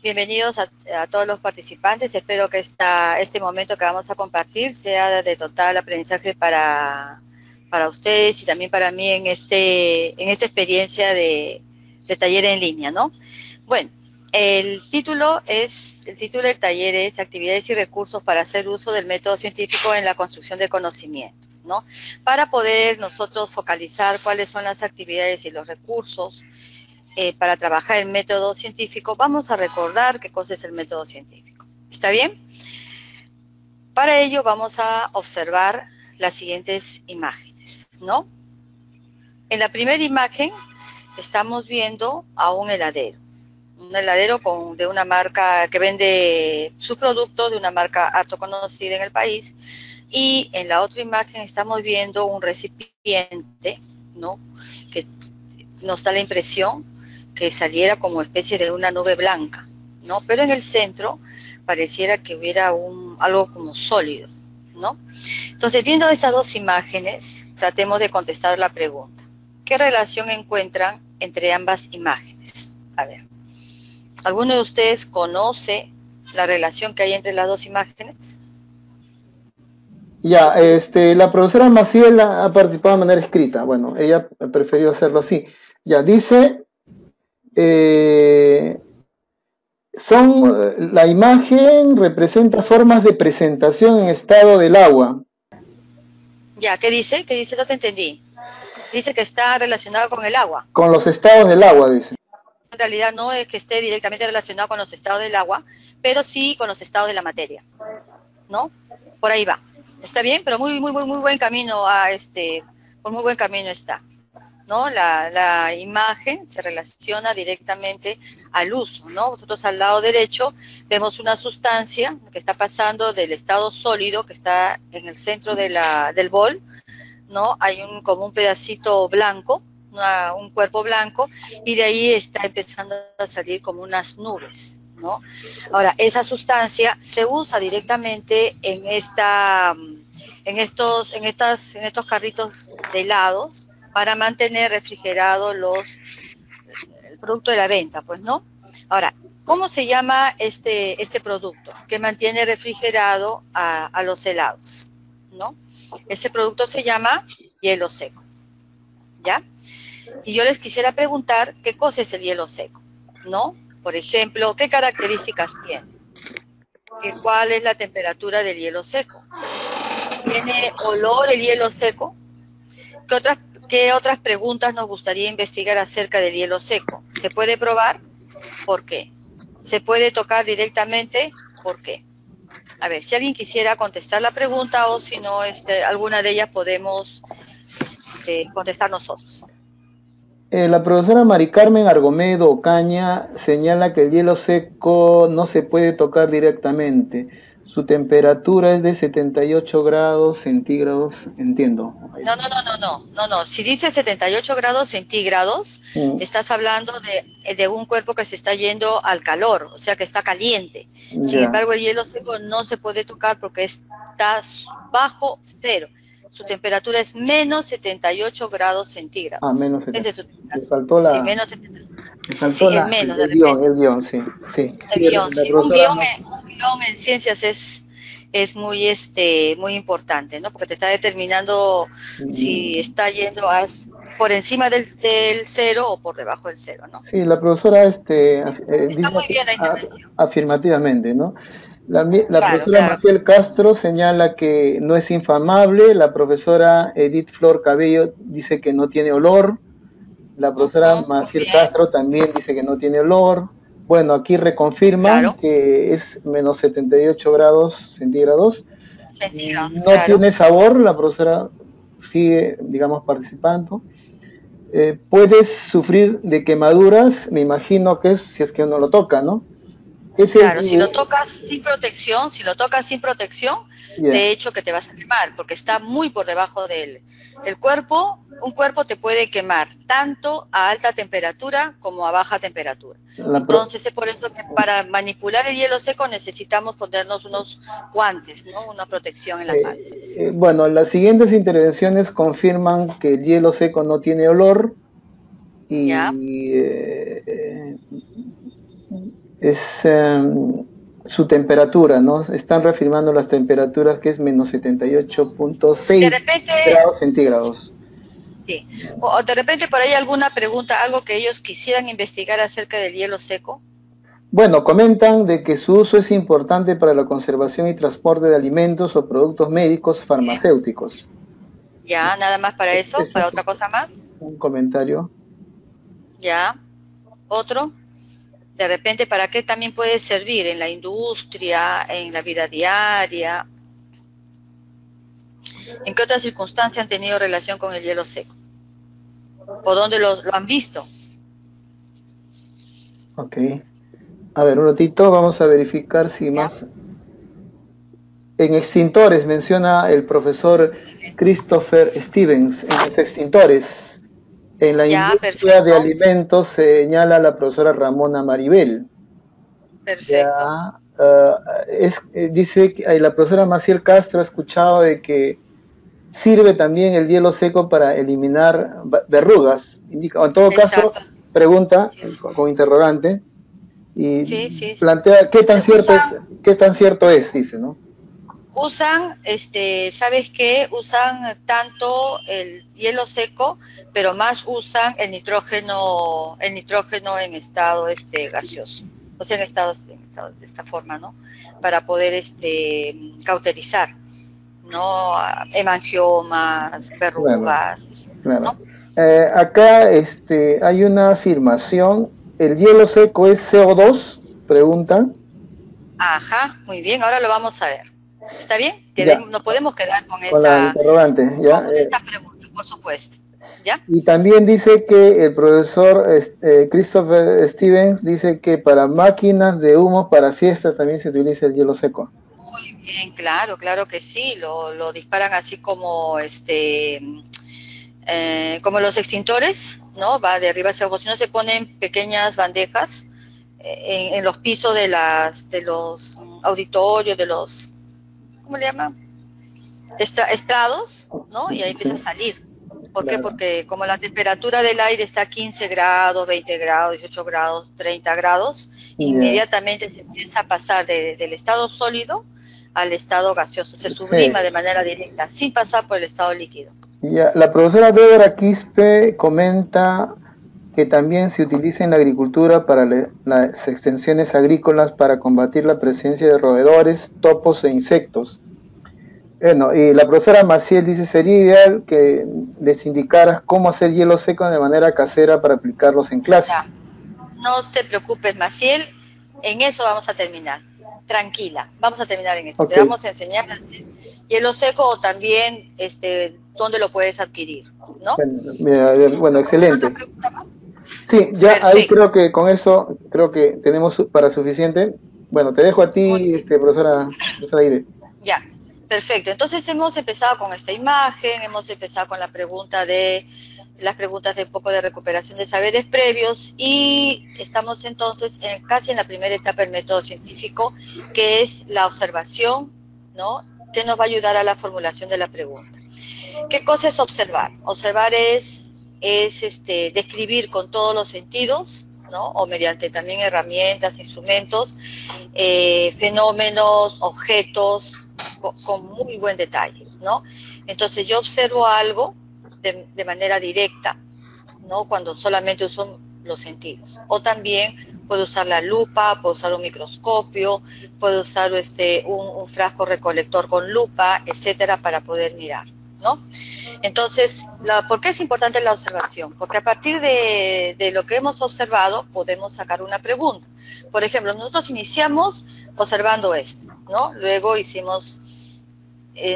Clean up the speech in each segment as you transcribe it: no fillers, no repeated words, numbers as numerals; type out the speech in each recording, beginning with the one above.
Bienvenidos a todos los participantes. Espero que este momento que vamos a compartir sea de total aprendizaje para ustedes y también para mí en esta experiencia de taller en línea, ¿no? Bueno, el título del taller es Actividades y recursos para hacer uso del método científico en la construcción de conocimientos, ¿no? Para poder nosotros focalizar cuáles son las actividades y los recursos para trabajar el método científico, vamos a recordar qué cosa es el método científico. ¿Está bien? Para ello vamos a observar las siguientes imágenes, ¿no? En la primera imagen estamos viendo a un heladero de una marca que vende su producto, de una marca harto conocida en el país, y en la otra imagen estamos viendo un recipiente, ¿no? Que nos da la impresión que saliera como especie de una nube blanca, ¿no? Pero en el centro pareciera que hubiera algo como sólido, ¿no? Entonces, viendo estas dos imágenes, tratemos de contestar la pregunta. ¿Qué relación encuentran entre ambas imágenes? A ver, ¿alguno de ustedes conoce la relación que hay entre las dos imágenes? Ya, la profesora Maciel ha participado de manera escrita. Bueno, ella prefirió hacerlo así. Ya, dice, la imagen representa formas de presentación en estado del agua. Ya, ¿qué dice? ¿Qué dice? No te entendí. Dice que está relacionado con el agua. Con los estados del agua, dice. En realidad no es que esté directamente relacionado con los estados del agua, pero sí con los estados de la materia, ¿no? Por ahí va. Está bien, pero muy buen camino por muy buen camino está, ¿no? La imagen se relaciona directamente al uso, ¿no? Nosotros al lado derecho vemos una sustancia que está pasando del estado sólido, que está en el centro del bol, ¿no? Hay como un pedacito blanco, un cuerpo blanco, y de ahí está empezando a salir como unas nubes, ¿no? Ahora, esa sustancia se usa directamente en estos carritos de helados para mantener refrigerado el producto de la venta, pues, ¿no? Ahora, ¿cómo se llama este producto que mantiene refrigerado a los helados, ¿no? Ese producto se llama hielo seco, ¿ya? Y yo les quisiera preguntar qué cosa es el hielo seco, ¿no? Por ejemplo, ¿qué características tiene? ¿Cuál es la temperatura del hielo seco? ¿Tiene olor el hielo seco? ¿Qué otras preguntas nos gustaría investigar acerca del hielo seco? ¿Se puede probar? ¿Por qué? ¿Se puede tocar directamente? ¿Por qué? A ver, si alguien quisiera contestar la pregunta o si no, alguna de ellas podemos contestar nosotros. La profesora Mari Carmen Argomedo Ocaña señala que el hielo seco no se puede tocar directamente. Su temperatura es de 78 grados centígrados, entiendo. No. Si dice 78 grados centígrados, estás hablando de un cuerpo que se está yendo al calor, o sea que está caliente. Sin embargo, el hielo seco no se puede tocar porque está bajo cero. Su temperatura es menos 78 grados centígrados. Ah, menos 70. Esa es su temperatura. Me faltó la... Sí, menos 70. Me faltó el menos, el guión, sí. El guión, sí. Un guión en ciencias es muy importante, ¿no? Porque te está determinando si está yendo por encima del cero o por debajo del cero, ¿no? Sí, la profesora está muy bien la intervención. Afirmativamente, ¿no? La profesora Maciel Castro señala que no es inflamable, la profesora Edith Flor Cabello dice que no tiene olor, la profesora Maciel Castro también dice que no tiene olor. Bueno, aquí reconfirman que es menos 78 grados centígrados. No tiene sabor, la profesora sigue, digamos, participando. Puedes sufrir de quemaduras, me imagino que es si es que uno lo toca, ¿no? Si lo tocas sin protección, de hecho que te vas a quemar, porque está muy por debajo del cuerpo. Un cuerpo te puede quemar tanto a alta temperatura como a baja temperatura. Entonces es por eso que para manipular el hielo seco necesitamos ponernos unos guantes, ¿no? Una protección en las manos. Bueno, las siguientes intervenciones confirman que el hielo seco no tiene olor y su temperatura, ¿no? Están reafirmando las temperaturas que es menos 78.6 grados centígrados. Sí. O de repente por ahí alguna pregunta, algo que ellos quisieran investigar acerca del hielo seco. Bueno, comentan de que su uso es importante para la conservación y transporte de alimentos o productos médicos farmacéuticos. Ya, nada más para eso, para otra cosa más. Un comentario. Ya, otro. De repente, ¿para qué también puede servir en la industria, en la vida diaria? ¿En qué otras circunstancias han tenido relación con el hielo seco? ¿O dónde lo han visto? Ok. A ver, un ratito, vamos a verificar si más. En extintores, menciona el profesor Christopher Stevens, en los extintores. En la industria de alimentos señala la profesora Ramona Maribel. Perfecto. Dice que la profesora Maciel Castro ha escuchado de que sirve también el hielo seco para eliminar verrugas. Indica, o en todo caso, pregunta con interrogante y plantea qué tan cierto es, dice, ¿no? Usan, ¿sabes qué? Usan tanto el hielo seco, pero más usan el nitrógeno en estado gaseoso, o sea, en estado de esta forma, ¿no? Para poder cauterizar, ¿no? Hemangiomas, verrugas, claro. ¿no? Acá hay una afirmación, ¿el hielo seco es CO2? Preguntan. Ajá, muy bien, ahora lo vamos a ver. ¿Está bien? No podemos quedar con la interrogante, ¿ya? Con esta pregunta, por supuesto. ¿Ya? Y también dice que el profesor Christopher Stevens dice que para máquinas de humo, para fiestas, también se utiliza el hielo seco. Muy bien, claro que sí. Lo disparan así como como los extintores, ¿no? Va de arriba hacia abajo. Si no, se ponen pequeñas bandejas en los pisos de los auditorios, de los, ¿cómo le llaman? Estrados, ¿no? Y ahí empieza a salir. ¿Por qué? Porque como la temperatura del aire está a 15 grados, 20 grados, 18 grados, 30 grados, inmediatamente se empieza a pasar del estado sólido al estado gaseoso. Se sublima de manera directa, sin pasar por el estado líquido. La profesora Débora Quispe comenta que también se utiliza en la agricultura para las extensiones agrícolas para combatir la presencia de roedores, topos e insectos. Bueno, y la profesora Maciel dice, sería ideal que les indicaras cómo hacer hielo seco de manera casera para aplicarlos en clase. Ya. No te preocupes, Maciel, en eso vamos a terminar. Tranquila, vamos a terminar en eso. Okay. Te vamos a enseñar a hacer hielo seco o también dónde lo puedes adquirir, ¿no? Bueno, excelente. ¿Otra pregunta más? Sí, ya perfecto. Ahí creo que con eso tenemos para suficiente. Bueno, te dejo a ti, profesora Aide. Ya. Perfecto, entonces hemos empezado con esta imagen, hemos empezado con las preguntas de un poco de recuperación de saberes previos y estamos entonces casi en la primera etapa del método científico, que es la observación, ¿no? Que nos va a ayudar a la formulación de la pregunta. ¿Qué cosa es observar? Observar es describir con todos los sentidos, ¿no? O mediante también herramientas, instrumentos, fenómenos, objetos, con muy buen detalle, ¿no? Entonces yo observo algo de manera directa, ¿no? Cuando solamente uso los sentidos. O también puedo usar la lupa, puedo usar un microscopio, puedo usar un frasco recolector con lupa, etcétera, para poder mirar, ¿no? Entonces, ¿por qué es importante la observación? Porque a partir de lo que hemos observado podemos sacar una pregunta. Por ejemplo, nosotros iniciamos observando esto, ¿no? Luego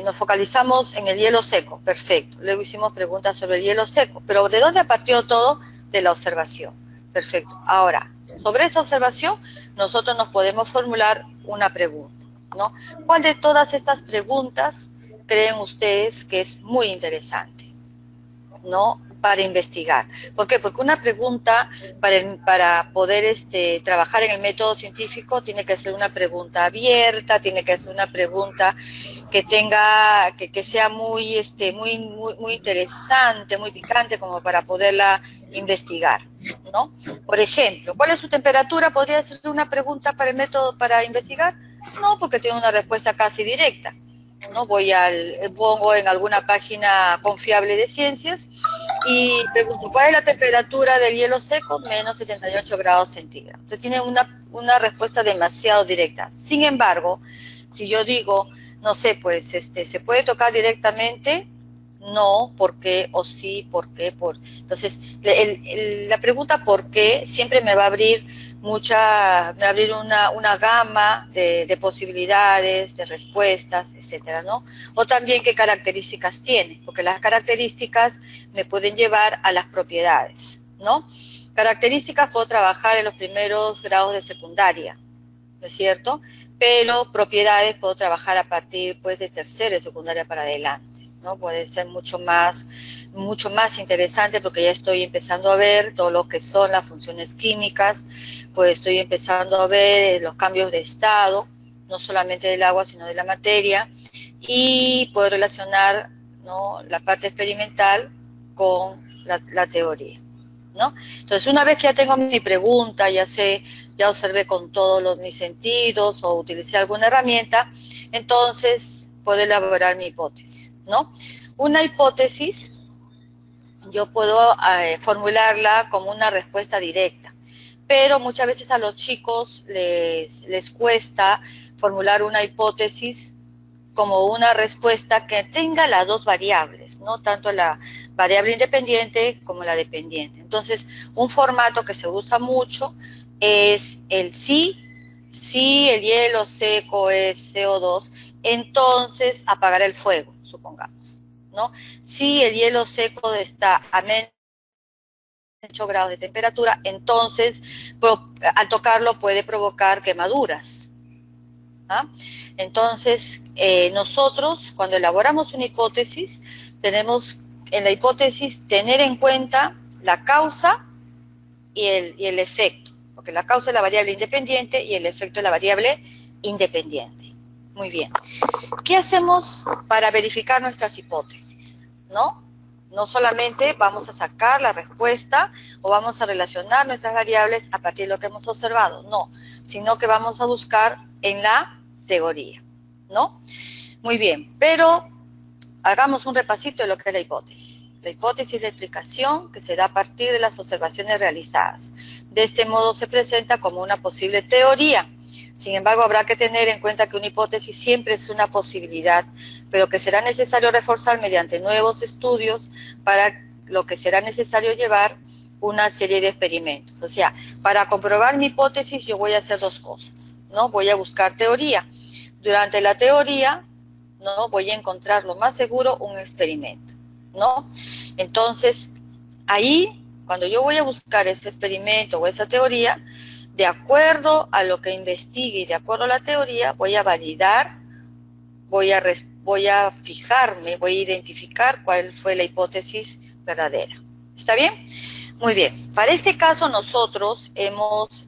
nos focalizamos en el hielo seco, perfecto. Luego hicimos preguntas sobre el hielo seco, pero ¿de dónde partió todo? De la observación, perfecto. Ahora, sobre esa observación, nosotros nos podemos formular una pregunta, ¿no? ¿Cuál de todas estas preguntas creen ustedes que es muy interesante, ¿no? Para investigar. ¿Por qué? Porque una pregunta para poder trabajar en el método científico tiene que ser una pregunta abierta, tiene que ser una pregunta que tenga, que sea muy interesante, muy picante como para poderla investigar. ¿no? Por ejemplo, ¿cuál es su temperatura? ¿Podría ser una pregunta para el método para investigar? No, porque tiene una respuesta casi directa. ¿No? Pongo en alguna página confiable de ciencias y pregunto, ¿cuál es la temperatura del hielo seco? Menos 78 grados centígrados. Entonces tiene una respuesta demasiado directa. Sin embargo, si yo digo, no sé, pues ¿se puede tocar directamente? No, ¿por qué? O sí, ¿por qué? Entonces, la pregunta ¿por qué? Siempre me va a abrir una gama de posibilidades, de respuestas, etcétera, ¿no? O también qué características tiene, porque las características me pueden llevar a las propiedades, ¿no? Características puedo trabajar en los primeros grados de secundaria, ¿no es cierto? Pero propiedades puedo trabajar a partir, pues, de tercero de secundaria para adelante, ¿no? Puede ser mucho más interesante porque ya estoy empezando a ver todo lo que son las funciones químicas, pues estoy empezando a ver los cambios de estado, no solamente del agua, sino de la materia, y puedo relacionar, ¿no?, la parte experimental con la teoría, ¿no? Entonces, una vez que ya tengo mi pregunta, ya observé con todos mis sentidos o utilicé alguna herramienta, entonces puedo elaborar mi hipótesis, ¿no? Una hipótesis yo puedo formularla como una respuesta directa, pero muchas veces a los chicos les cuesta formular una hipótesis como una respuesta que tenga las dos variables, ¿no? Tanto la variable independiente como la dependiente. Entonces, un formato que se usa mucho es el si el hielo seco es CO2, entonces apagar el fuego, supongamos, ¿no? Si el hielo seco está a menos de 8 grados de temperatura, entonces al tocarlo puede provocar quemaduras. ¿Ah? Entonces, nosotros cuando elaboramos una hipótesis, tenemos en la hipótesis tener en cuenta la causa y el efecto, porque la causa es la variable independiente y el efecto es la variable independiente. Muy bien. ¿Qué hacemos para verificar nuestras hipótesis? No solamente vamos a sacar la respuesta o vamos a relacionar nuestras variables a partir de lo que hemos observado, no, sino que vamos a buscar en la teoría, ¿no? Muy bien, pero hagamos un repasito de lo que es la hipótesis. La hipótesis es la explicación que se da a partir de las observaciones realizadas. De este modo se presenta como una posible teoría. Sin embargo, habrá que tener en cuenta que una hipótesis siempre es una posibilidad, pero que será necesario reforzar mediante nuevos estudios, para lo que será necesario llevar una serie de experimentos. O sea, para comprobar mi hipótesis yo voy a hacer dos cosas, ¿no? Voy a buscar teoría. Durante la teoría, ¿no?, voy a encontrar lo más seguro un experimento, ¿no? Entonces, ahí, cuando yo voy a buscar ese experimento o esa teoría, de acuerdo a lo que investigue y de acuerdo a la teoría, voy a validar, voy a fijarme, voy a identificar cuál fue la hipótesis verdadera. ¿Está bien? Muy bien. Para este caso nosotros hemos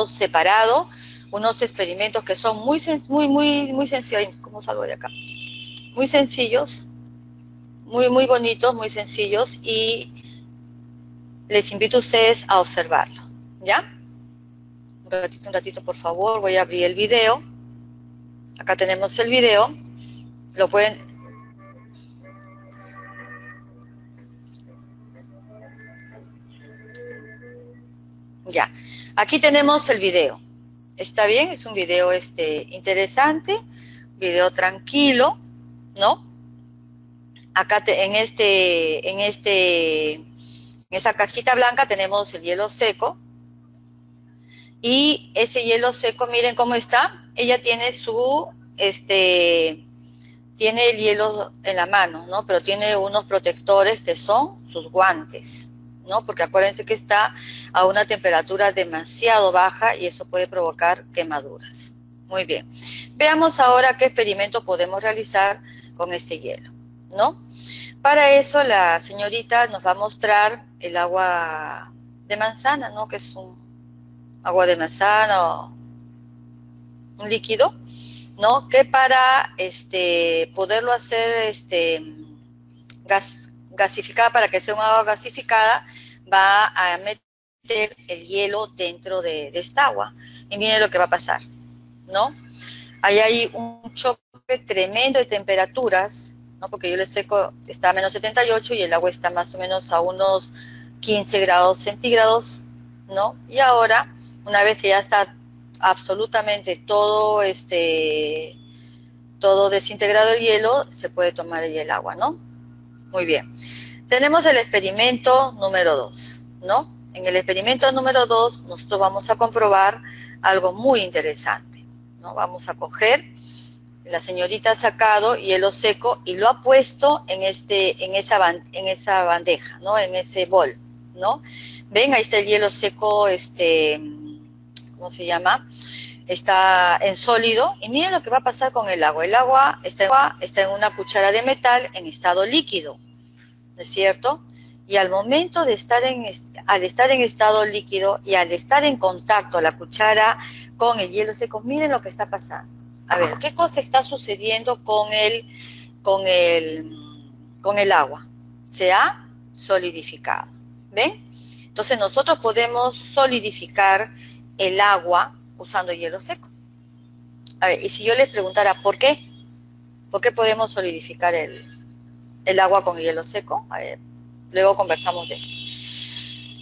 separado unos experimentos que son muy sencillos. ¿Cómo salgo de acá? Muy sencillos, muy bonitos, muy sencillos, y les invito a ustedes a observarlo, ¿ya? Un ratito, por favor, voy a abrir el video. Acá tenemos el video. Lo pueden... Ya, aquí tenemos el video. ¿Está bien? Es un video interesante, video tranquilo, ¿no? Acá en esa cajita blanca tenemos el hielo seco, y ese hielo seco, miren cómo está. Ella tiene tiene el hielo en la mano, ¿no? Pero tiene unos protectores que son sus guantes, ¿no? Porque acuérdense que está a una temperatura demasiado baja y eso puede provocar quemaduras. Muy bien. Veamos ahora qué experimento podemos realizar con este hielo, ¿no? Para eso la señorita nos va a mostrar el agua de manzana, ¿no? Que es un agua de manzana o un líquido, ¿no? Que para poderlo hacer gasificada, para que sea un agua gasificada, va a meter el hielo dentro de esta agua. Y miren lo que va a pasar, ¿no? Ahí hay un choque tremendo de temperaturas, ¿no? Porque yo le seco, está a menos 78 y el agua está más o menos a unos 15 grados centígrados, ¿no? Y ahora, una vez que ya está absolutamente todo todo desintegrado el hielo, se puede tomar el agua, ¿no? Muy bien. Tenemos el experimento número 2, ¿no? En el experimento número 2, nosotros vamos a comprobar algo muy interesante, ¿no? Vamos a coger, la señorita ha sacado hielo seco y lo ha puesto en esa bandeja, ¿no? En ese bol, ¿no? Ven, ahí está el hielo seco, ¿cómo se llama? Está en sólido, y miren lo que va a pasar con el agua. El agua está en una cuchara de metal en estado líquido, ¿no es cierto? Y al momento de al estar en estado líquido y al estar en contacto la cuchara con el hielo seco, miren lo que está pasando. A ver, ¿qué cosa está sucediendo con el agua? Se ha solidificado, ¿ven? Entonces nosotros podemos solidificar el agua usando hielo seco. A ver, y si yo les preguntara ¿por qué? ¿Por qué podemos solidificar el agua con hielo seco? A ver, luego conversamos de esto.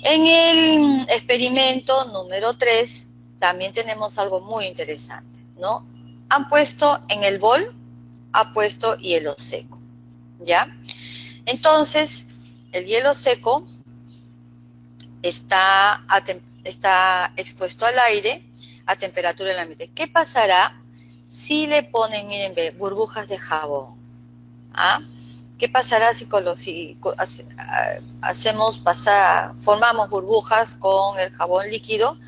En el experimento número 3 también tenemos algo muy interesante, ¿no? Han puesto en el bol, ha puesto hielo seco, ¿ya? Entonces, el hielo seco está expuesto al aire a temperatura del ambiente. ¿Qué pasará si le ponen, miren, burbujas de jabón? ¿Ah? ¿Qué pasará si formamos burbujas con el jabón líquido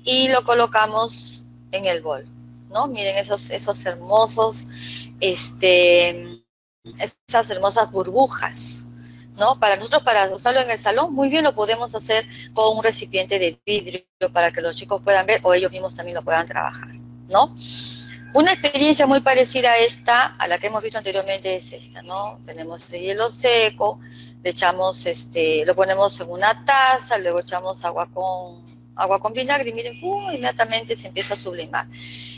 y lo colocamos en el bol, ¿no? Miren esas hermosas burbujas, ¿no? Para nosotros, para usarlo en el salón, muy bien lo podemos hacer con un recipiente de vidrio para que los chicos puedan ver o ellos mismos también lo puedan trabajar, ¿no? Una experiencia muy parecida a esta, a la que hemos visto anteriormente, es esta, ¿no? Tenemos el hielo seco, le echamos, lo ponemos en una taza, luego echamos agua con vinagre y miren, inmediatamente se empieza a sublimar.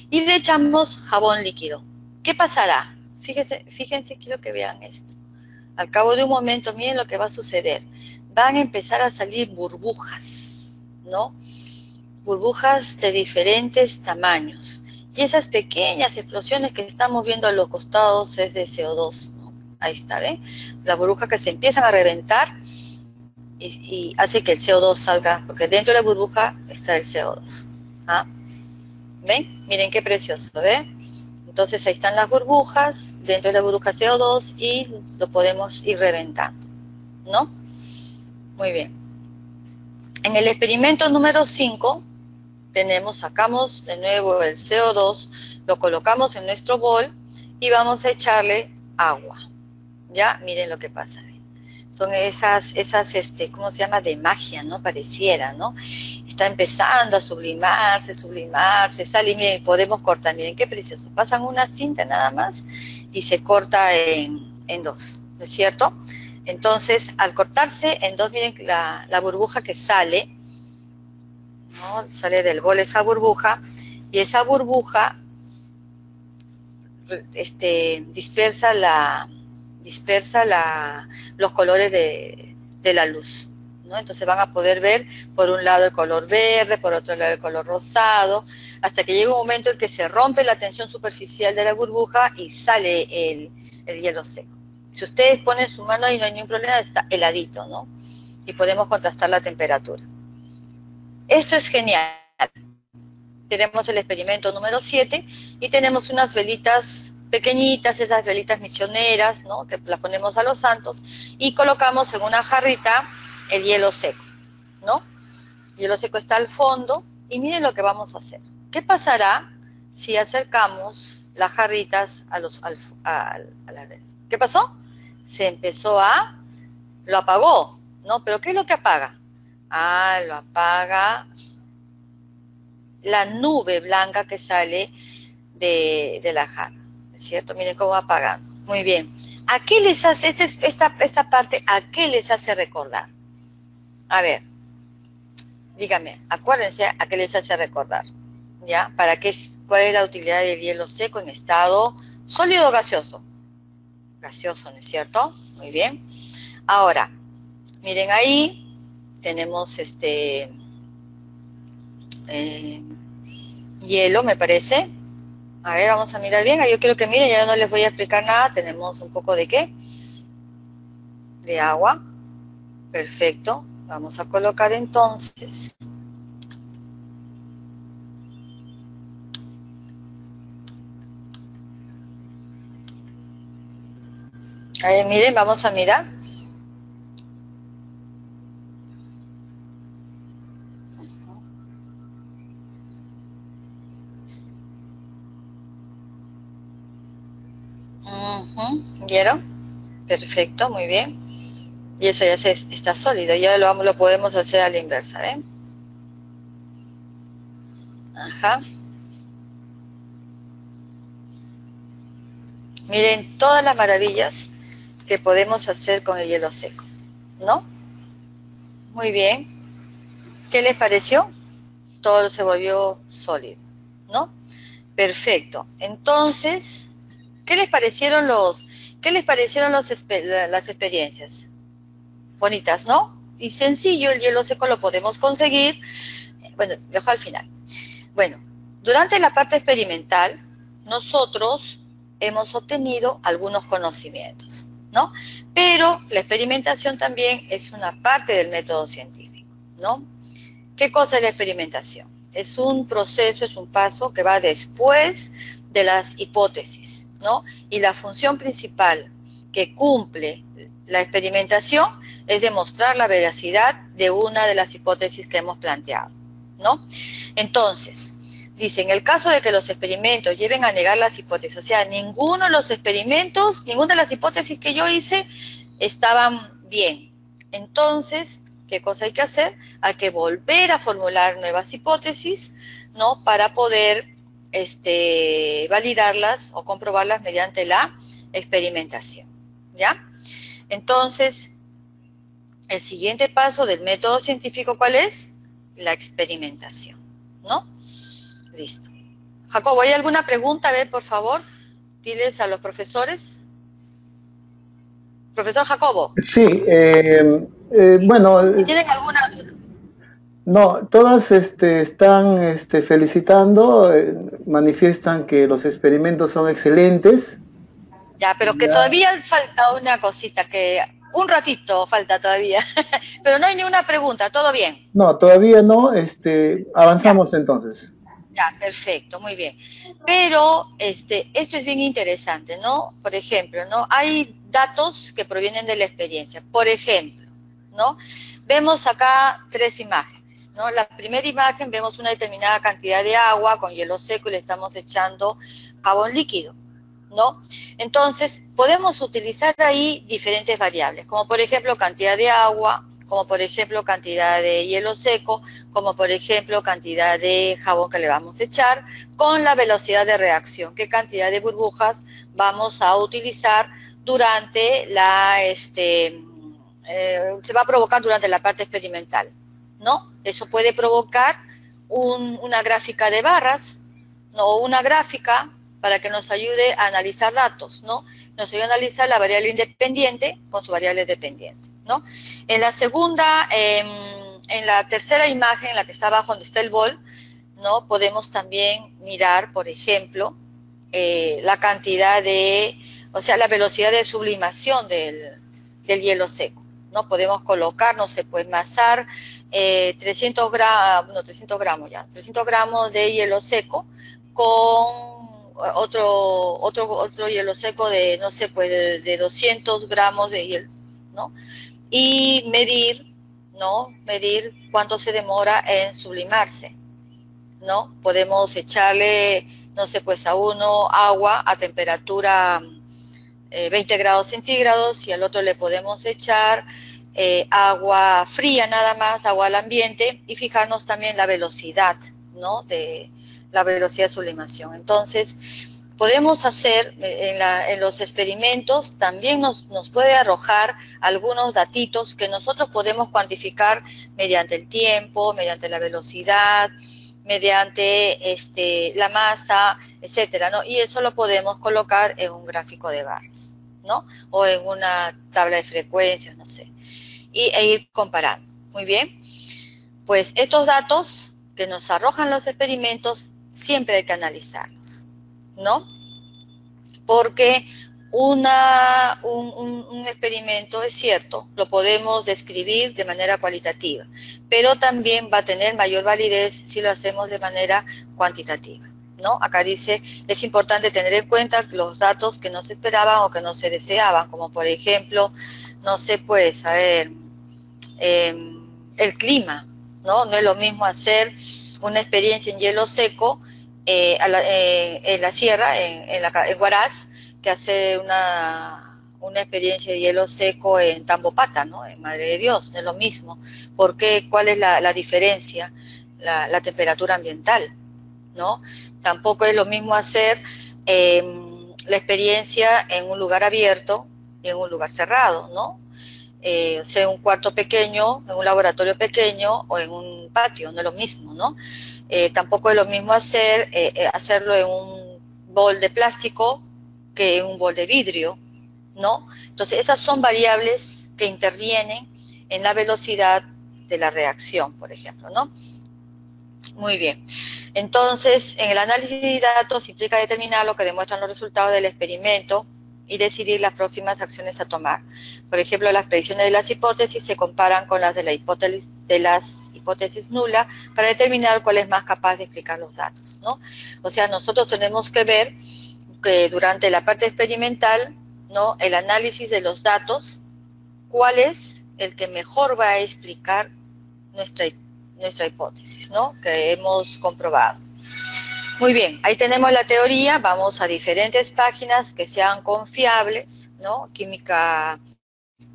Y le echamos jabón líquido. ¿Qué pasará? Fíjense, quiero que vean esto. Al cabo de un momento, miren lo que va a suceder. Van a empezar a salir burbujas, ¿no? Burbujas de diferentes tamaños. Y esas pequeñas explosiones que estamos viendo a los costados es de CO2, ¿no? Ahí está, ¿ven? Las burbujas que se empiezan a reventar y hace que el CO2 salga, porque dentro de la burbuja está el CO2. ¿Ah? ¿Ven? Miren qué precioso, ¿ven? Entonces ahí están las burbujas, dentro de la burbuja CO2 y lo podemos ir reventando, ¿no? Muy bien. En el experimento número 5 sacamos de nuevo el CO2, lo colocamos en nuestro bol y vamos a echarle agua. ¿Ya? Miren lo que pasa. Son esas ¿cómo se llama? De magia, ¿no? Pareciera, ¿no? Está empezando a sublimarse, sale y miren, podemos cortar, miren qué precioso. Pasan una cinta nada más y se corta en dos, ¿no es cierto? Entonces, al cortarse en dos, miren la burbuja que sale, ¿no? Sale del bol esa burbuja, y esa burbuja dispersa los colores de la luz, ¿no? Entonces van a poder ver por un lado el color verde, por otro lado el color rosado, hasta que llega un momento en que se rompe la tensión superficial de la burbuja y sale el hielo seco. Si ustedes ponen su mano ahí no hay ningún problema, está heladito, ¿no? Y podemos contrastar la temperatura. Esto es genial. Tenemos el experimento número 7 y tenemos unas velitas pequeñitas, esas velitas misioneras, ¿no? Que las ponemos a los santos y colocamos en una jarrita el hielo seco, ¿no? El hielo seco está al fondo y miren lo que vamos a hacer. ¿Qué pasará si acercamos las jarritas a las velas? ¿Qué pasó? Lo apagó, ¿no? ¿Pero qué es lo que apaga? Lo apaga la nube blanca que sale de la jarra, ¿es cierto? Miren cómo va apagando. Muy bien. ¿A qué les hace, esta parte, a qué les hace recordar? A ver, dígame, acuérdense a qué les hace recordar, ¿ya? ¿Cuál es la utilidad del hielo seco en estado sólido o gaseoso? Gaseoso, ¿no es cierto? Muy bien. Ahora, miren ahí, tenemos hielo, me parece. A ver, vamos a mirar bien. Yo quiero que miren, ya no les voy a explicar nada. Tenemos un poco de ¿qué? De agua. Perfecto. Vamos a colocar entonces. Ahí, miren, vamos a mirar. ¿Vieron? Perfecto, muy bien. Y eso ya está sólido. Ya lo podemos hacer a la inversa, ¿ven? Ajá. Miren todas las maravillas que podemos hacer con el hielo seco, ¿no? Muy bien. ¿Qué les pareció? Todo se volvió sólido, ¿no? Perfecto. Entonces, ¿qué les parecieron las experiencias? Bonitas, ¿no? Y sencillo, el hielo seco lo podemos conseguir. Bueno, dejo al final. Bueno, durante la parte experimental, nosotros hemos obtenido algunos conocimientos, ¿no? Pero la experimentación también es una parte del método científico, ¿no? ¿Qué cosa es la experimentación? Es un proceso, es un paso que va después de las hipótesis, ¿no? Y la función principal que cumple la experimentación es demostrar la veracidad de una de las hipótesis que hemos planteado, ¿no? Entonces, dice, en el caso de que los experimentos lleven a negar las hipótesis, o sea, ninguno de los experimentos, ninguna de las hipótesis que yo hice estaban bien. Entonces, ¿qué cosa hay que hacer? Hay que volver a formular nuevas hipótesis, ¿no? Para poder validarlas o comprobarlas mediante la experimentación, ¿ya? Entonces, el siguiente paso del método científico, ¿cuál es? La experimentación, ¿no? Listo. Jacobo, ¿hay alguna pregunta? A ver, por favor, diles a los profesores. Profesor Jacobo. Sí, bueno. ¿Tienen alguna duda? No, todas están felicitando, manifiestan que los experimentos son excelentes. Ya, pero que todavía falta una cosita, que un ratito falta todavía, pero no hay ninguna pregunta, ¿todo bien? No, todavía no, avanzamos ya. Entonces. Ya, perfecto, muy bien. Pero esto es bien interesante, ¿no? Por ejemplo, ¿no? Hay datos que provienen de la experiencia. Por ejemplo, ¿no? Vemos acá 3 imágenes, ¿no? La primera imagen vemos una determinada cantidad de agua con hielo seco y le estamos echando jabón líquido, ¿no? Entonces, podemos utilizar ahí diferentes variables, como por ejemplo cantidad de agua, como por ejemplo cantidad de hielo seco, como por ejemplo cantidad de jabón que le vamos a echar, con la velocidad de reacción, qué cantidad de burbujas vamos a utilizar durante se va a provocar durante la parte experimental, ¿no? Eso puede provocar una gráfica de barras, ¿no? O una gráfica para que nos ayude a analizar datos, ¿no? Nos ayuda a analizar la variable independiente con su variable dependiente, ¿no? En la segunda, en la tercera imagen, en la que está abajo donde está el bol, ¿no? Podemos también mirar, por ejemplo, la cantidad la velocidad de sublimación del hielo seco, ¿no? Podemos colocar, no se puede envasar 300 gramos de hielo seco con otro hielo seco de, no sé, pues de 200 gramos de hielo, ¿no? Y medir, ¿no? Medir cuánto se demora en sublimarse, ¿no? Podemos echarle, no sé, pues a uno agua a temperatura 20 grados centígrados y al otro le podemos echar agua fría nada más, agua al ambiente, y fijarnos también la velocidad, ¿no? De la velocidad de sublimación. Entonces, podemos hacer en los experimentos, también nos puede arrojar algunos datitos que nosotros podemos cuantificar mediante el tiempo, mediante la velocidad, mediante la masa, etcétera, ¿no? Y eso lo podemos colocar en un gráfico de barras, ¿no? O en una tabla de frecuencias, no sé, e ir comparando. Muy bien, pues estos datos que nos arrojan los experimentos siempre hay que analizarlos, ¿no? Porque un experimento, es cierto, lo podemos describir de manera cualitativa, pero también va a tener mayor validez si lo hacemos de manera cuantitativa, ¿no? Acá dice, es importante tener en cuenta los datos que no se esperaban o que no se deseaban, como por ejemplo, no sé, pues, a ver, el clima, ¿no? No es lo mismo hacer una experiencia en hielo seco en la sierra, en Huaraz, que hacer una experiencia de hielo seco en Tambopata, ¿no? En Madre de Dios, no es lo mismo. ¿Por qué? ¿Cuál es la diferencia? La temperatura ambiental, ¿no? Tampoco es lo mismo hacer la experiencia en un lugar abierto y en un lugar cerrado, ¿no? O sea, en un cuarto pequeño, en un laboratorio pequeño o en un patio, no es lo mismo, ¿no? Tampoco es lo mismo hacerlo en un bol de plástico que en un bol de vidrio, ¿no? Entonces, esas son variables que intervienen en la velocidad de la reacción, por ejemplo, ¿no? Muy bien. Entonces, en el análisis de datos implica determinar lo que demuestran los resultados del experimento y decidir las próximas acciones a tomar. Por ejemplo, las predicciones de las hipótesis se comparan con las de las hipótesis nula para determinar cuál es más capaz de explicar los datos, ¿no? O sea, nosotros tenemos que ver que durante la parte experimental, ¿no? El análisis de los datos, cuál es el que mejor va a explicar nuestra hipótesis, ¿no? Que hemos comprobado. Muy bien, ahí tenemos la teoría, vamos a diferentes páginas que sean confiables, ¿no?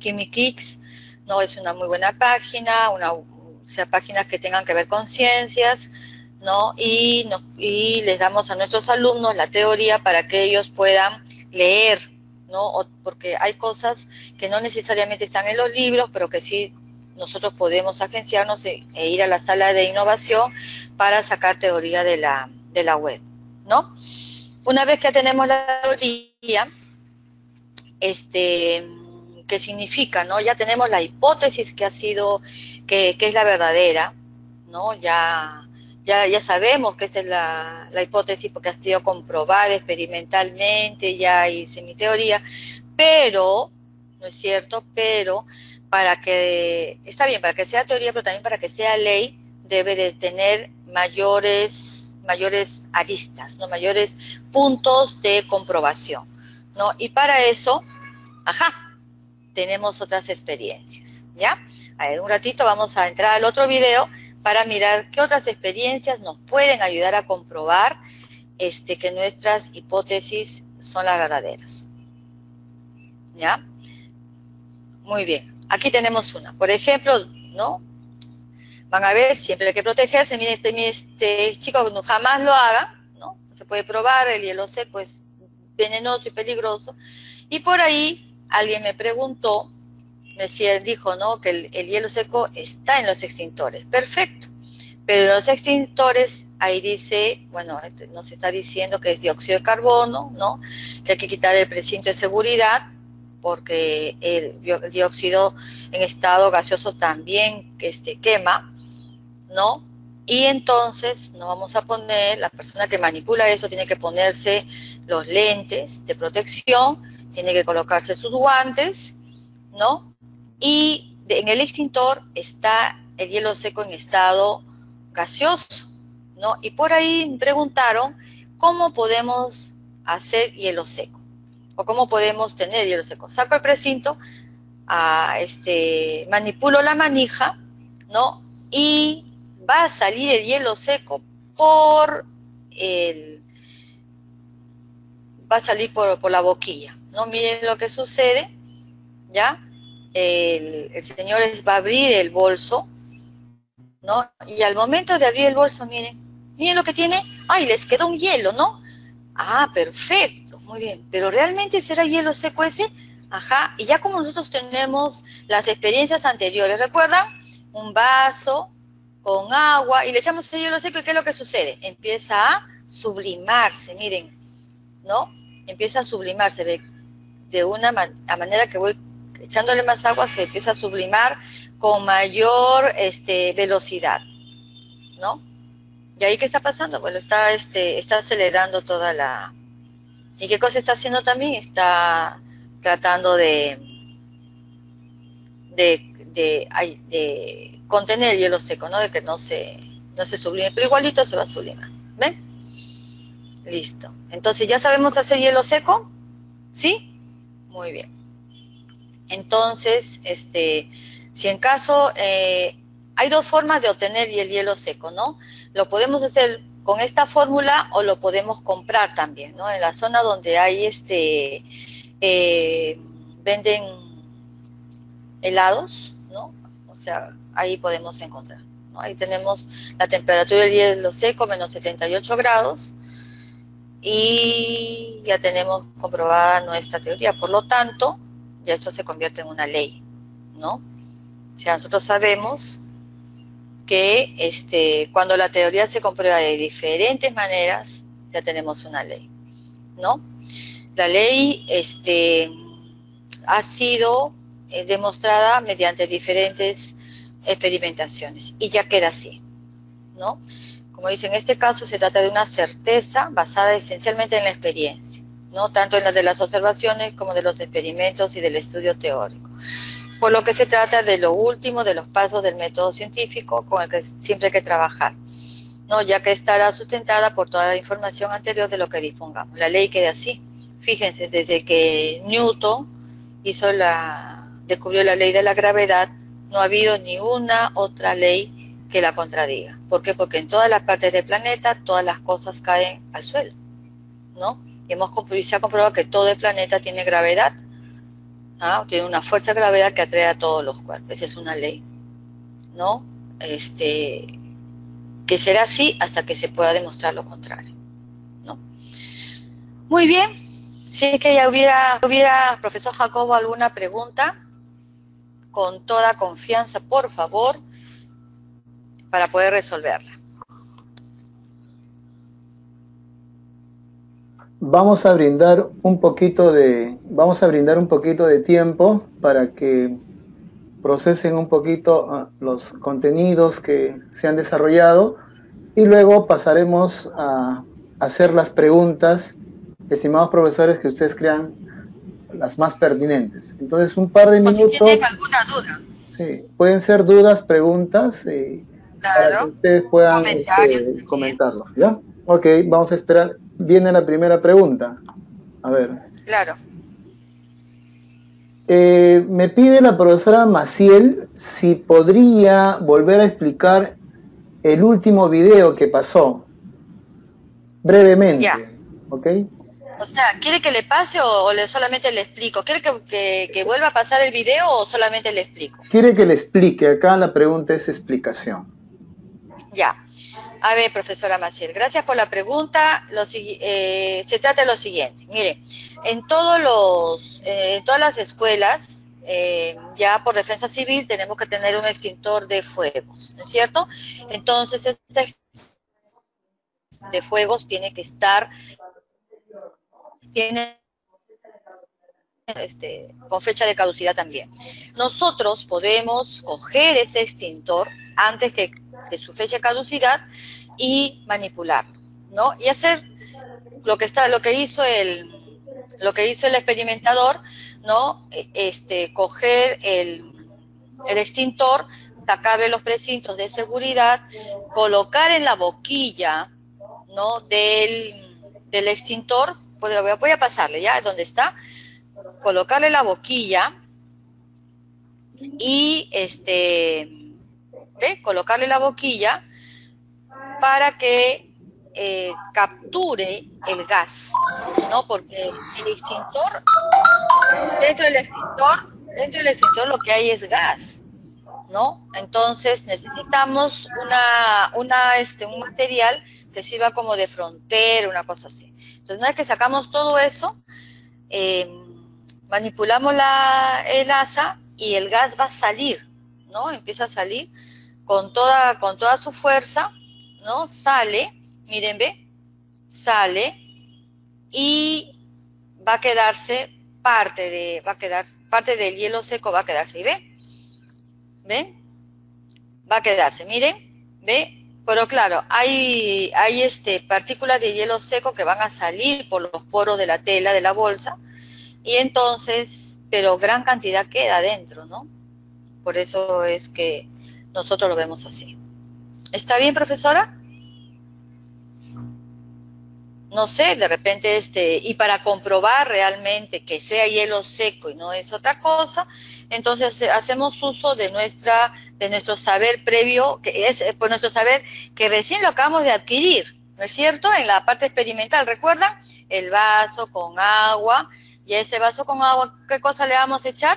QuímicX, ¿no? Es una muy buena página, o sea, páginas que tengan que ver con ciencias, ¿no? Y les damos a nuestros alumnos la teoría para que ellos puedan leer, ¿no? Porque hay cosas que no necesariamente están en los libros, pero que sí nosotros podemos agenciarnos e ir a la sala de innovación para sacar teoría de la web, ¿no? Una vez que tenemos la teoría, ¿qué significa, no? Ya tenemos la hipótesis que es la verdadera, ¿no? Ya sabemos que esta es la hipótesis porque ha sido comprobada experimentalmente, ya hice mi teoría, pero, ¿no es cierto? Pero está bien, para que sea teoría, pero también para que sea ley, debe de tener mayores aristas, ¿no? Mayores puntos de comprobación, ¿no? Y para eso, tenemos otras experiencias, ¿ya? A ver, un ratito vamos a entrar al otro video para mirar qué otras experiencias nos pueden ayudar a comprobar que nuestras hipótesis son las verdaderas, ¿ya? Muy bien, aquí tenemos una, por ejemplo, ¿no? Van a ver, siempre hay que protegerse. Miren, este chico jamás lo haga, ¿no? Se puede probar, el hielo seco es venenoso y peligroso. Y por ahí alguien me preguntó, dijo, ¿no? Que el hielo seco está en los extintores. Perfecto. Pero en los extintores, ahí dice, bueno, nos está diciendo que es dióxido de carbono, ¿no? Que hay que quitar el precinto de seguridad, porque el dióxido en estado gaseoso también quema, ¿no? Y entonces nos vamos a poner, la persona que manipula eso tiene que ponerse los lentes de protección, tiene que colocarse sus guantes, ¿no? Y en el extintor está el hielo seco en estado gaseoso, ¿no? Y por ahí me preguntaron cómo podemos hacer hielo seco, o cómo podemos tener hielo seco. Saco el precinto, manipulo la manija, ¿no? Y va a salir el hielo seco por la boquilla, ¿no? Miren lo que sucede, ¿ya? El señor va a abrir el bolso, ¿no? Y al momento de abrir el bolso, miren lo que tiene. ¡Ay, les quedó un hielo!, ¿no? Ah, perfecto, muy bien. Pero ¿realmente será hielo seco ese? Ajá, y ya como nosotros tenemos las experiencias anteriores, ¿recuerdan? Un vaso con agua y le echamos ese hielo seco y ¿qué es lo que sucede? Empieza a sublimarse, miren, ¿no? Empieza a sublimarse, de una manera que voy echándole más agua, se empieza a sublimar con mayor velocidad, ¿no? ¿Y ahí qué está pasando? Bueno, está acelerando toda la... ¿Y qué cosa está haciendo también? Está tratando de contener el hielo seco, ¿no? De que no se sublime, pero igualito se va a sublimar. ¿Ven? Listo. Entonces, ¿ya sabemos hacer hielo seco? ¿Sí? Muy bien. Entonces, si en caso, hay dos formas de obtener el hielo seco, ¿no? Lo podemos hacer con esta fórmula o lo podemos comprar también, ¿no? En la zona donde hay venden helados, ¿no? O sea, ahí podemos encontrar, ¿no? Ahí tenemos la temperatura del hielo seco, menos 78 grados, y ya tenemos comprobada nuestra teoría. Por lo tanto, ya esto se convierte en una ley, ¿no? O sea, nosotros sabemos que cuando la teoría se comprueba de diferentes maneras, ya tenemos una ley, ¿no? La ley ha sido demostrada mediante diferentes experimentaciones y ya queda así, ¿no? Como dice, en este caso se trata de una certeza basada esencialmente en la experiencia, ¿no? Tanto en la de las observaciones como de los experimentos y del estudio teórico. Por lo que se trata de lo último de los pasos del método científico con el que siempre hay que trabajar, ¿no? Ya que estará sustentada por toda la información anterior de lo que dispongamos. La ley queda así. Fíjense, desde que Newton descubrió la ley de la gravedad, no ha habido ni una otra ley que la contradiga. ¿Por qué? Porque en todas las partes del planeta todas las cosas caen al suelo, ¿no? Y se ha comprobado que todo el planeta tiene gravedad, ¿ah? Tiene una fuerza de gravedad que atrae a todos los cuerpos. Esa es una ley, ¿no? Que será así hasta que se pueda demostrar lo contrario, ¿no? Muy bien. Si es que ya hubiera, profesor Jacobo, alguna pregunta, con toda confianza, por favor, para poder resolverla. Vamos a brindar un poquito de tiempo para que procesen un poquito los contenidos que se han desarrollado y luego pasaremos a hacer las preguntas, estimados profesores, que ustedes crean las más pertinentes. Entonces, un par de minutos. Si tienen alguna duda. Sí, pueden ser dudas, preguntas, claro, para que ustedes puedan comentarlo, ¿ya? Ok, vamos a esperar. Viene la primera pregunta. A ver. Claro. Me pide la profesora Maciel si podría volver a explicar el último video que pasó, brevemente. Ya. ¿Ok? O sea, ¿quiere que le pase o solamente le explico? ¿Quiere que vuelva a pasar el video o solamente le explico? Quiere que le explique. Acá la pregunta es explicación. Ya. A ver, profesora Maciel, gracias por la pregunta. Se trata de lo siguiente. Mire, en todas las escuelas, ya por defensa civil, tenemos que tener un extintor de fuegos, ¿no es cierto? Entonces, este extintor de fuegos tiene que estar, con fecha de caducidad también. Nosotros podemos coger ese extintor antes de su fecha de caducidad y manipularlo, ¿no? Y hacer lo que hizo el experimentador, ¿no? Coger el extintor, sacarle los precintos de seguridad, colocar en la boquilla, ¿no? del extintor, voy a pasarle ya, ¿dónde está? Colocarle la boquilla y colocarle la boquilla para que capture el gas, ¿no? Porque el extintor, dentro del extintor lo que hay es gas, ¿no? Entonces necesitamos un material que sirva como de frontera, una cosa así. Entonces, una vez que sacamos todo eso, manipulamos el asa y el gas va a salir, ¿no? Empieza a salir con toda su fuerza, ¿no? Sale, miren, ve, sale y va a quedarse parte del hielo seco, va a quedarse, ¿y ve? ¿Ven? Va a quedarse, miren, ¿ve? Pero claro, hay partículas de hielo seco que van a salir por los poros de la tela de la bolsa, y entonces, pero gran cantidad queda adentro, ¿no? Por eso es que nosotros lo vemos así. ¿Está bien, profesora? No sé, de repente, y para comprobar realmente que sea hielo seco y no es otra cosa, entonces hacemos uso de nuestro saber previo, que es pues nuestro saber que recién lo acabamos de adquirir, ¿no es cierto? En la parte experimental, ¿recuerdan? El vaso con agua, y a ese vaso con agua, ¿qué cosa le vamos a echar?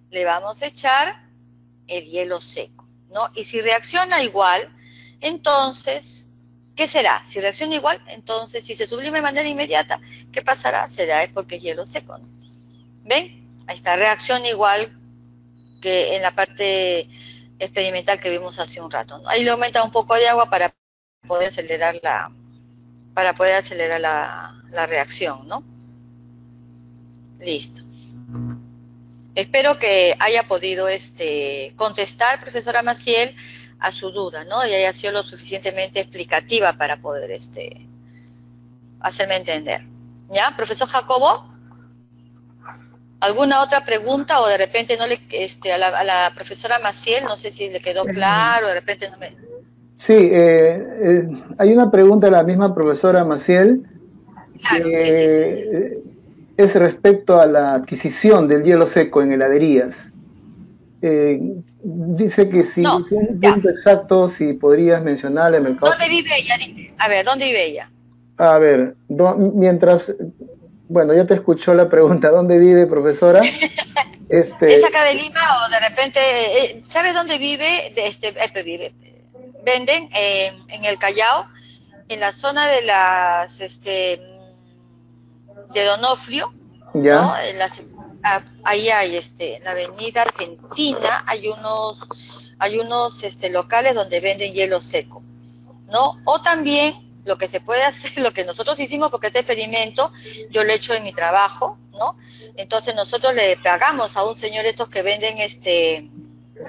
Le vamos a echar el hielo seco, ¿no? Y si reacciona igual, entonces, ¿qué será? Si reacciona igual, entonces, si se sublime de manera inmediata, ¿qué pasará? Será porque es hielo seco, ¿no? ¿Ven? Ahí está, reacción igual que en la parte experimental que vimos hace un rato, ¿no? Ahí le aumenta un poco de agua para poder acelerar la reacción, ¿no? Listo. Espero que haya podido contestar, profesora Maciel, a su duda, ¿no? Y haya sido lo suficientemente explicativa para poder hacerme entender. ¿Ya? Profesor Jacobo, ¿alguna otra pregunta? O de repente no le a la profesora Maciel, no sé si le quedó claro, de repente no me... Sí, hay una pregunta de la misma profesora Maciel. Claro, sí. Es respecto a la adquisición del hielo seco en heladerías. Dice que si no, un punto exacto, si podrías mencionarle en el mercado. ¿Dónde vive ella? A ver, ¿dónde vive ella? A ver, bueno, ya te escuchó la pregunta, ¿dónde vive, profesora? ¿Es acá de Lima o de repente, ¿sabe dónde vive? Venden en el Callao, en la zona de de Donofrio, ¿ya? ¿no? Ahí hay, en la avenida Argentina, hay unos locales donde venden hielo seco, ¿no? O también lo que se puede hacer, lo que nosotros hicimos, porque este experimento yo lo he hecho en mi trabajo, ¿no? Entonces nosotros le pagamos a un señor estos que venden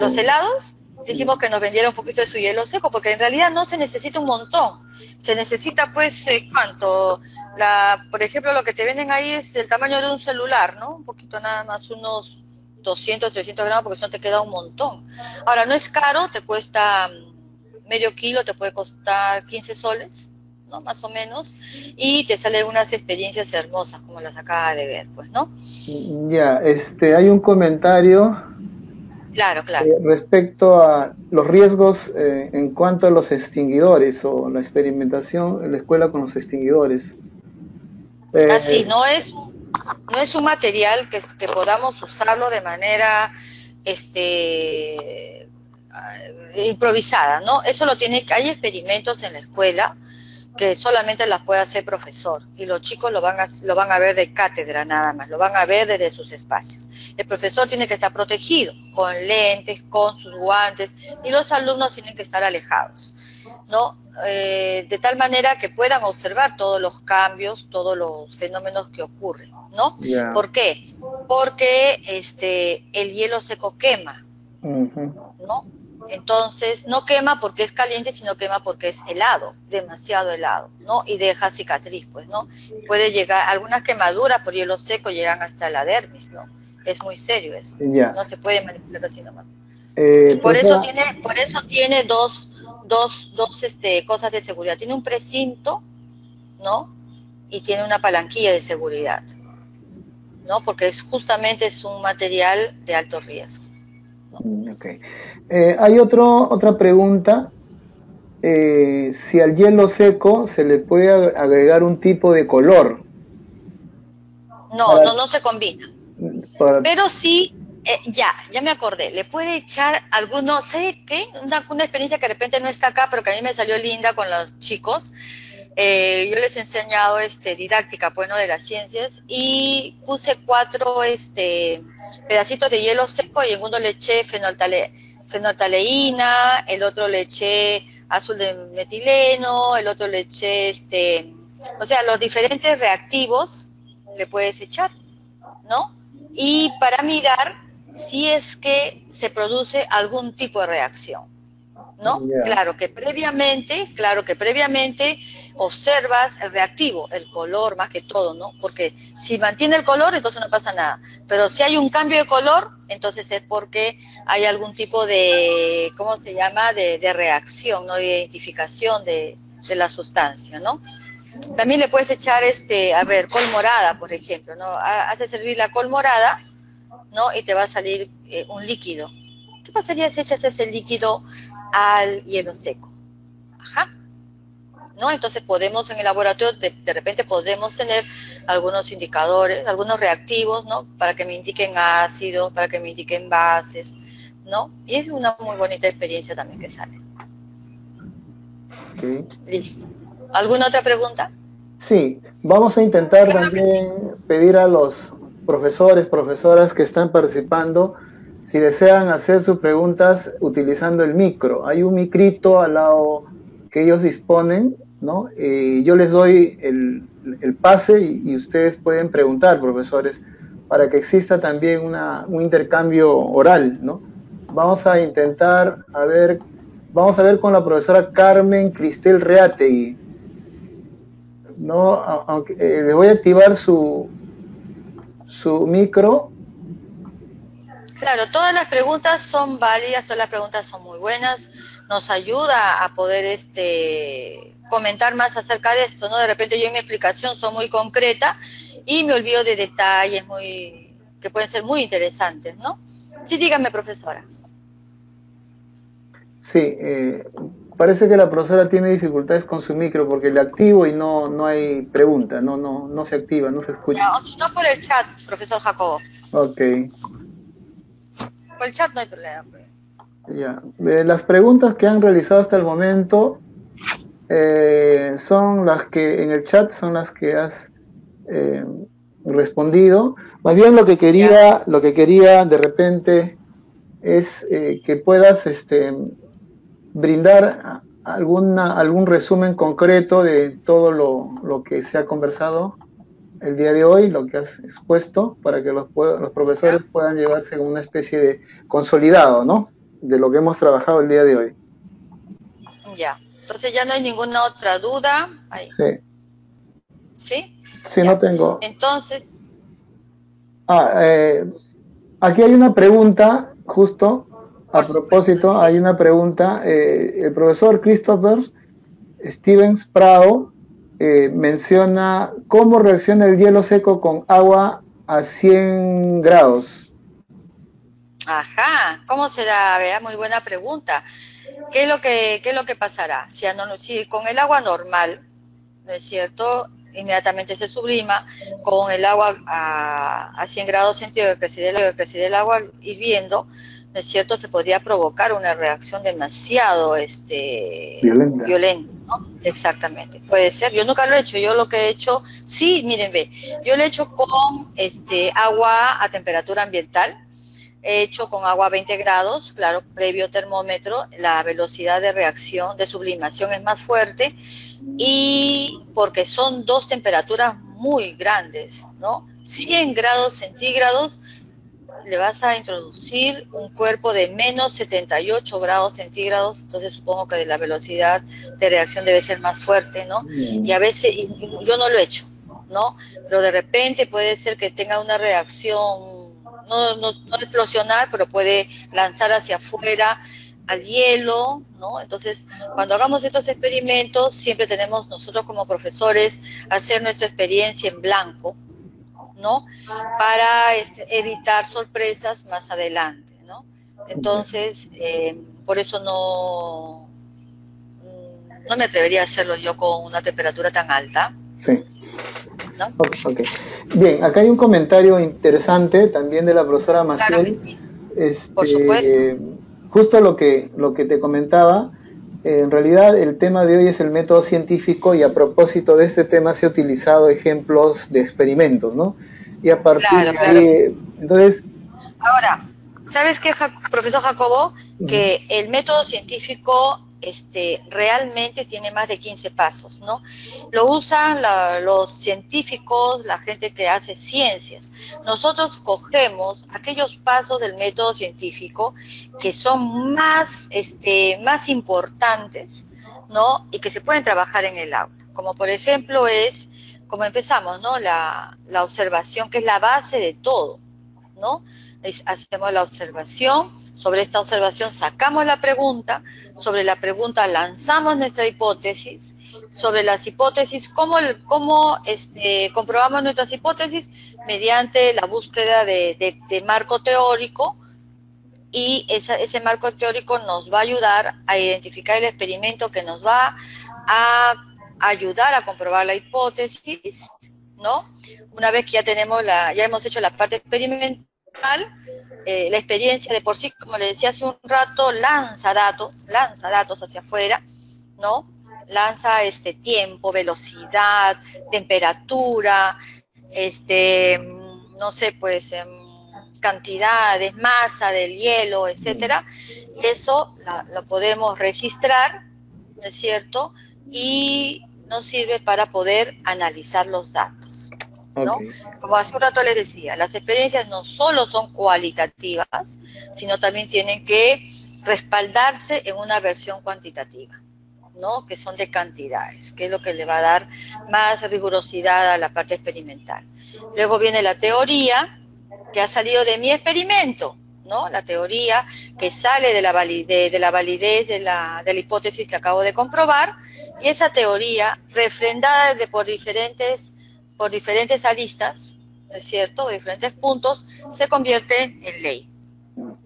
los helados, dijimos que nos vendiera un poquito de su hielo seco, porque en realidad no se necesita un montón, se necesita pues, ¿cuánto? Por ejemplo, lo que te venden ahí es el tamaño de un celular, ¿no? Un poquito nada más, unos 200, 300 gramos, porque si no te queda un montón. Ahora, no es caro, te cuesta medio kilo, te puede costar 15 soles, ¿no? Más o menos, y te salen unas experiencias hermosas, como las acaba de ver, pues, ¿no? Ya, hay un comentario. Claro. Respecto a los riesgos en cuanto a los extinguidores o la experimentación en la escuela con los extinguidores. Así, no es un material que podamos usarlo de manera improvisada, ¿no? Eso hay experimentos en la escuela que solamente las puede hacer profesor, y los chicos lo van a ver de cátedra nada más, lo van a ver desde sus espacios. El profesor tiene que estar protegido, con lentes, con sus guantes, y los alumnos tienen que estar alejados, ¿no? De tal manera que puedan observar todos los cambios, todos los fenómenos que ocurren, ¿no? Yeah. ¿Por qué? Porque el hielo seco quema, ¿no? Entonces, no quema porque es caliente, sino quema porque es helado, demasiado helado, ¿no? Y deja cicatriz, pues, ¿no? Puede llegar, algunas quemaduras por hielo seco llegan hasta la dermis, ¿no? Es muy serio eso. Yeah. No se puede manipular así nomás. Por eso tiene dos cosas de seguridad. Tiene un precinto, ¿no? Y tiene una palanquilla de seguridad, ¿no? Porque justamente es un material de alto riesgo, ¿no? Okay. Hay otra pregunta. Si al hielo seco se le puede agregar un tipo de color. No se combina. Pero sí, ya me acordé, le puede echar algunos, ¿sabe qué? Una experiencia que de repente no está acá, pero que a mí me salió linda con los chicos. yo les he enseñado didáctica, bueno, de las ciencias, y puse 4 pedacitos de hielo seco y en uno le eché fenolftaleína, el otro le eché azul de metileno, el otro le eché, o sea, los diferentes reactivos le puedes echar, ¿no? Y para mirar si es que se produce algún tipo de reacción, ¿no? Yeah. Claro que previamente observas el reactivo, el color más que todo, ¿no? Porque si mantiene el color, entonces no pasa nada. Pero si hay un cambio de color, entonces es porque hay algún tipo de, ¿cómo se llama?, de reacción, ¿no?, de identificación de la sustancia, ¿no? También le puedes echar, col morada, por ejemplo, ¿no? Haces servir la col morada, ¿no? Y te va a salir un líquido. ¿Qué pasaría si echas ese líquido al hielo seco? Ajá. ¿No? Entonces podemos en el laboratorio, de repente podemos tener algunos indicadores, algunos reactivos, ¿no? Para que me indiquen ácidos, para que me indiquen bases, ¿no? Y es una muy bonita experiencia también que sale. Okay. Listo. ¿Alguna otra pregunta? Sí, vamos a intentar también pedir a los profesores, profesoras que están participando, si desean hacer sus preguntas utilizando el micro. Hay un micrito al lado que ellos disponen, ¿no? Yo les doy el pase y ustedes pueden preguntar, profesores, para que exista también un intercambio oral, ¿no? Vamos a intentar, vamos a ver con la profesora Carmen Cristel Reategui, ¿no? Aunque le voy a activar su micro. Claro, todas las preguntas son válidas, todas las preguntas son muy buenas, nos ayuda a poder comentar más acerca de esto, ¿no? De repente yo en mi explicación soy muy concreta y me olvido de detalles que pueden ser muy interesantes, ¿no? Sí, dígame, profesora. Sí, parece que la profesora tiene dificultades con su micro porque le activo y no hay pregunta, no se activa, no se escucha. Ya, o si no, por el chat, profesor Jacobo. Ok. Por el chat no hay problema. Ya. Las preguntas que han realizado hasta el momento son las que en el chat son las que has respondido. Más bien lo que quería de repente es que puedas brindar algún resumen concreto de todo lo que se ha conversado el día de hoy, lo que has expuesto, para que los profesores puedan llevarse como una especie de consolidado, ¿no?, de lo que hemos trabajado el día de hoy. Ya, entonces ya no hay ninguna otra duda. Ahí. Sí. ¿Sí? Sí, ya. No tengo. Entonces. Aquí hay una pregunta, justo a propósito, hay una pregunta. El profesor Christopher Stevens Prado menciona cómo reacciona el hielo seco con agua a 100 grados. Ajá, ¿cómo será? Vea, muy buena pregunta. ¿Qué es lo que pasará? Si con el agua normal, ¿no es cierto?, inmediatamente se sublima, con el agua a 100 grados centígrados, que se dé el agua hirviendo, ¿no es cierto?, se podría provocar una reacción demasiado violenta, ¿no? Exactamente, puede ser. Yo nunca lo he hecho. Yo lo que he hecho, sí, miren, ve, yo lo he hecho con agua a temperatura ambiental. He hecho con agua a 20 grados, claro, previo termómetro, la velocidad de reacción, de sublimación es más fuerte, y porque son dos temperaturas muy grandes, ¿no? 100 grados centígrados, le vas a introducir un cuerpo de menos 78 grados centígrados, entonces supongo que la velocidad de reacción debe ser más fuerte, ¿no? Y a veces, yo no lo he hecho, ¿no? Pero de repente puede ser que tenga una reacción, no explosionar, pero puede lanzar hacia afuera al hielo, ¿no? Entonces, cuando hagamos estos experimentos, siempre tenemos nosotros como profesores hacer nuestra experiencia en blanco, ¿no? Para evitar sorpresas más adelante, ¿no? Entonces, por eso no me atrevería a hacerlo yo con una temperatura tan alta. Sí. ¿No? Okay. Bien, acá hay un comentario interesante también de la profesora Maciel. Claro que sí. Por supuesto. Justo lo que te comentaba, en realidad el tema de hoy es el método científico y a propósito de este tema se ha utilizado ejemplos de experimentos, ¿no? Y a partir Claro, de claro. ahí, entonces... Ahora, ¿sabes qué, profesor Jacobo? Uh-huh. Que el método científico realmente tiene más de 15 pasos, ¿no? Lo usan los científicos, la gente que hace ciencias. Nosotros cogemos aquellos pasos del método científico que son más importantes, ¿no? Y que se pueden trabajar en el aula. Como por ejemplo como empezamos, ¿no? La observación, que es la base de todo, ¿no? Hacemos la observación, sobre esta observación sacamos la pregunta, sobre la pregunta lanzamos nuestra hipótesis, sobre las hipótesis, ¿cómo comprobamos nuestras hipótesis? Mediante la búsqueda de marco teórico, y ese marco teórico nos va a ayudar a identificar el experimento que nos va a ayudar a comprobar la hipótesis, ¿no? Una vez que ya hemos hecho la parte experimental, la experiencia de por sí, como le decía hace un rato, lanza datos hacia afuera, ¿no? Lanza tiempo, velocidad, temperatura, no sé, pues, cantidades, masa del hielo, etcétera. Eso lo podemos registrar, ¿no es cierto? Y nos sirve para poder analizar los datos, ¿no? Okay. Como hace un rato les decía, las experiencias no solo son cualitativas, sino también tienen que respaldarse en una versión cuantitativa, ¿no? Que son de cantidades, que es lo que le va a dar más rigurosidad a la parte experimental. Luego viene la teoría, que ha salido de mi experimento, ¿no? La teoría que sale de la validez de la hipótesis que acabo de comprobar, y esa teoría, refrendada por diferentes aristas, ¿no es cierto?, por diferentes puntos, se convierte en ley,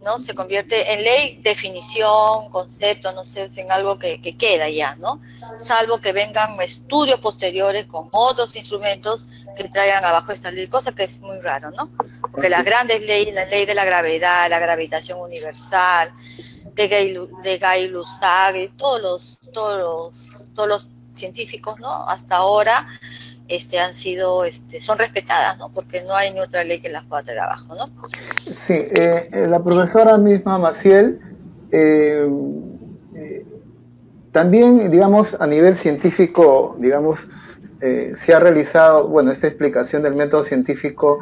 ¿no? Se convierte en ley, definición, concepto, no sé, en algo que queda ya, ¿no? Salvo que vengan estudios posteriores con otros instrumentos que traigan abajo esta ley, cosa que es muy raro, ¿no? Porque las grandes leyes, la ley de la gravedad, la gravitación universal, de Gay-Lussac, todos los científicos, ¿no? Hasta ahora son respetadas, ¿no? Porque no hay ni otra ley que las pueda traer abajo, ¿no? Sí, la profesora misma Maciel también, digamos, a nivel científico, digamos, se ha realizado, bueno, esta explicación del método científico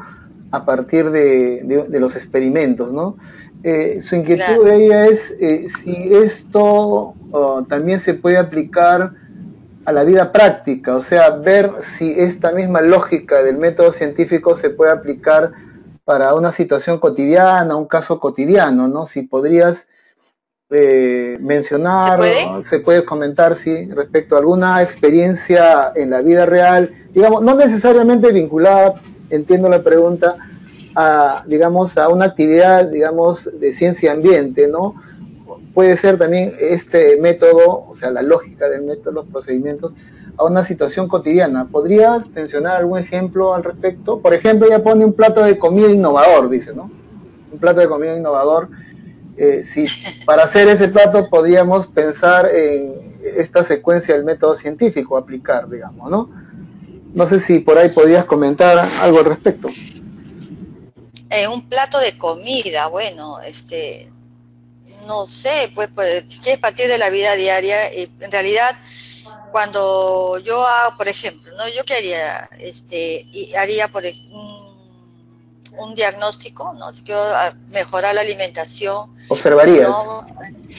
a partir de los experimentos, ¿no? Su inquietud de ella es si esto también se puede aplicar a la vida práctica, o sea, ver si esta misma lógica del método científico se puede aplicar para una situación cotidiana, un caso cotidiano, ¿no? Si podrías mencionar, se puede comentar, sí, respecto a alguna experiencia en la vida real, digamos, no necesariamente vinculada, entiendo la pregunta, digamos, a una actividad, digamos, de ciencia ambiente, ¿no? Puede ser también este método, o sea, la lógica del método, los procedimientos, a una situación cotidiana. ¿Podrías mencionar algún ejemplo al respecto? Por ejemplo, ella pone un plato de comida innovador, dice, ¿no? Un plato de comida innovador. Si para hacer ese plato podríamos pensar en esta secuencia del método científico, aplicar, digamos, ¿no? No sé si por ahí podrías comentar algo al respecto. Un plato de comida, bueno, no sé, pues si quieres partir de la vida diaria, en realidad, cuando yo hago, por ejemplo, ¿no? ¿Yo qué haría? Haría un diagnóstico, ¿no? Si quiero mejorar la alimentación. ¿Observarías? ¿No?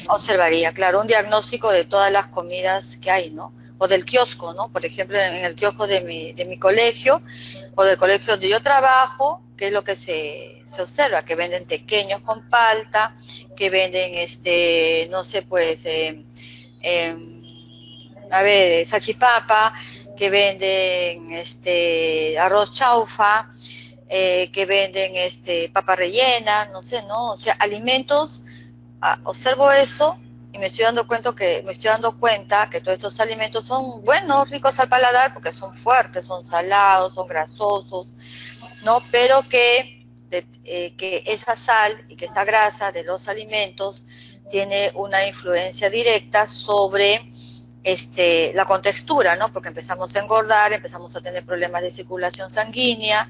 Observaría, claro, un diagnóstico de todas las comidas que hay, ¿no? O del kiosco, ¿no? Por ejemplo, en el kiosco de mi colegio, o del colegio donde yo trabajo, ¿qué es lo que se observa? Que venden tequeños con palta, que venden, no sé, pues, salchipapa, que venden, arroz chaufa, que venden, papa rellena, no sé, ¿no? O sea, alimentos, observo eso y me estoy dando cuenta que todos estos alimentos son buenos, ricos al paladar, porque son fuertes, son salados, son grasosos, ¿no? Pero que esa sal y que esa grasa de los alimentos tiene una influencia directa sobre la contextura, ¿no? Porque empezamos a engordar, empezamos a tener problemas de circulación sanguínea,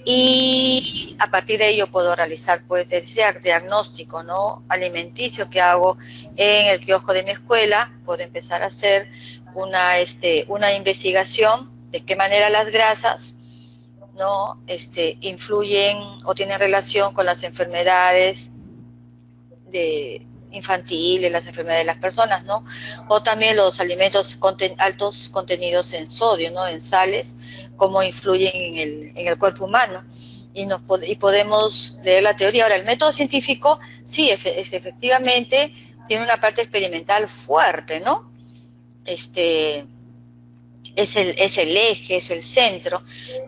y a partir de ello puedo realizar pues ese diagnóstico, ¿no?, alimenticio que hago en el kiosco de mi escuela. Puedo empezar a hacer una investigación de qué manera las grasas, ¿no?, influyen o tienen relación con las enfermedades infantiles, las enfermedades de las personas, ¿no? O también los alimentos altos contenidos en sodio, ¿no?, en sales, cómo influyen en el cuerpo humano, y podemos leer la teoría. Ahora, el método científico, sí, efectivamente, tiene una parte experimental fuerte, ¿no? Es el eje, es el centro,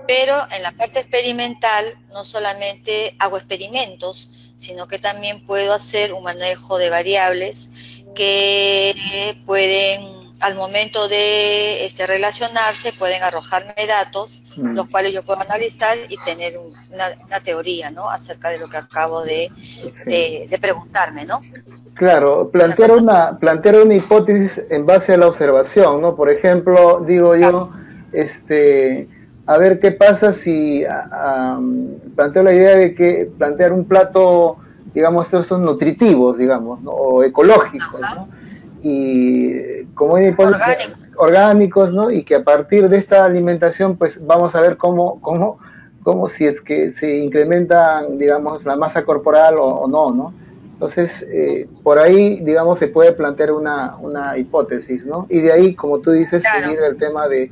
pero en la parte experimental no solamente hago experimentos, sino que también puedo hacer un manejo de variables que pueden, al momento de relacionarse, pueden arrojarme datos, los cuales yo puedo analizar y tener una teoría, ¿no?, acerca de lo que acabo de preguntarme, ¿no? Claro, plantear una hipótesis en base a la observación, ¿no? Por ejemplo, digo yo, a ver qué pasa si planteo la idea de que plantear un plato, digamos, estos son nutritivos, digamos, ¿no?, o ecológicos, ¿no? Y como una hipótesis, orgánicos, ¿no? Y que a partir de esta alimentación, pues vamos a ver cómo si es que se incrementan, digamos, la masa corporal o no, ¿no? Entonces, por ahí, digamos, se puede plantear una hipótesis, ¿no? Y de ahí, como tú dices, claro, seguir el tema de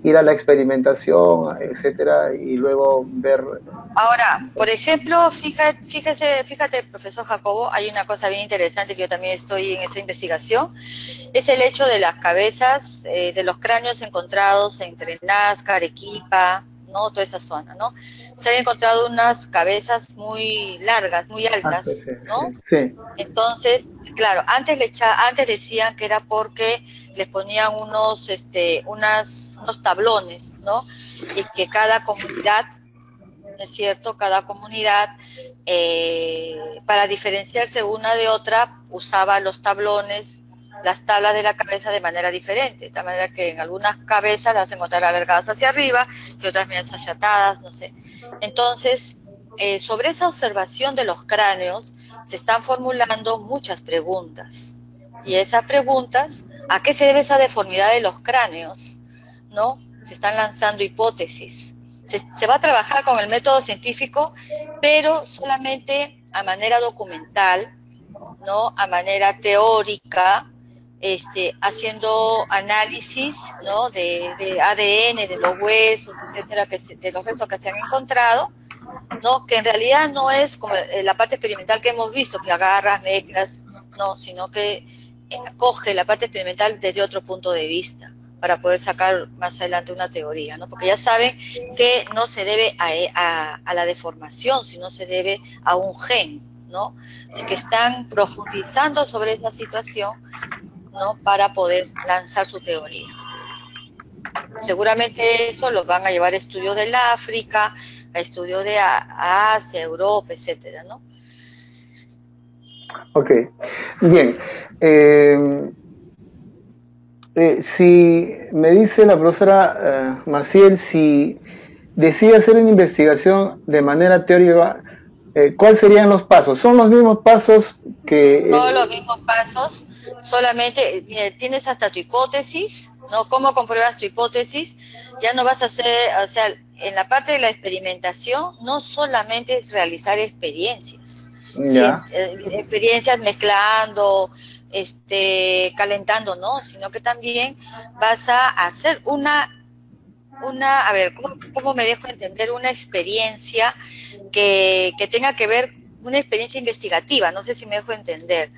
ir a la experimentación, etcétera, y luego ver. Ahora, por ejemplo, fíjate, profesor Jacobo, hay una cosa bien interesante que yo también estoy en esa investigación, es el hecho de las cabezas, de los cráneos encontrados entre Nazca, Arequipa, ¿no?, toda esa zona, ¿no? Se han encontrado unas cabezas muy largas, muy altas, ¿no? Sí. Entonces, claro, antes decían que era porque les ponían unos tablones, ¿no? Y que cada comunidad, ¿no es cierto?, cada comunidad, para diferenciarse una de otra, usaba los tablones, las tablas de la cabeza de manera diferente, de tal manera que en algunas cabezas las encontrará alargadas hacia arriba y otras medias achatadas, no sé. Entonces, sobre esa observación de los cráneos se están formulando muchas preguntas, y esas preguntas, ¿a qué se debe esa deformidad de los cráneos?, ¿no? Se están lanzando hipótesis. Se va a trabajar con el método científico, pero solamente a manera documental, ¿no?, a manera teórica, haciendo análisis, ¿no?, de ADN, de los huesos, etcétera, de los restos que se han encontrado, ¿no?, que en realidad no es como la parte experimental que hemos visto, que agarras, mezclas, no, sino que coge la parte experimental desde otro punto de vista, para poder sacar más adelante una teoría, ¿no? Porque ya saben que no se debe a la deformación, sino se debe a un gen, ¿no? Así que están profundizando sobre esa situación, ¿no?, para poder lanzar su teoría. Seguramente eso lo van a llevar a estudios del África, a estudios de Asia, Europa, etcétera, ¿no? Ok, bien. Si me dice la profesora Maciel, si decide hacer una investigación de manera teórica, ¿cuáles serían los pasos? ¿Son los mismos pasos que...? Todos los mismos pasos, solamente tienes hasta tu hipótesis, ¿no? ¿Cómo compruebas tu hipótesis? Ya no vas a hacer, o sea, en la parte de la experimentación no solamente es realizar experiencias, experiencias mezclando, calentando, no, sino que también vas a hacer a ver, ¿cómo me dejo entender? Una experiencia que tenga que ver, una experiencia investigativa, no sé si me dejo entender,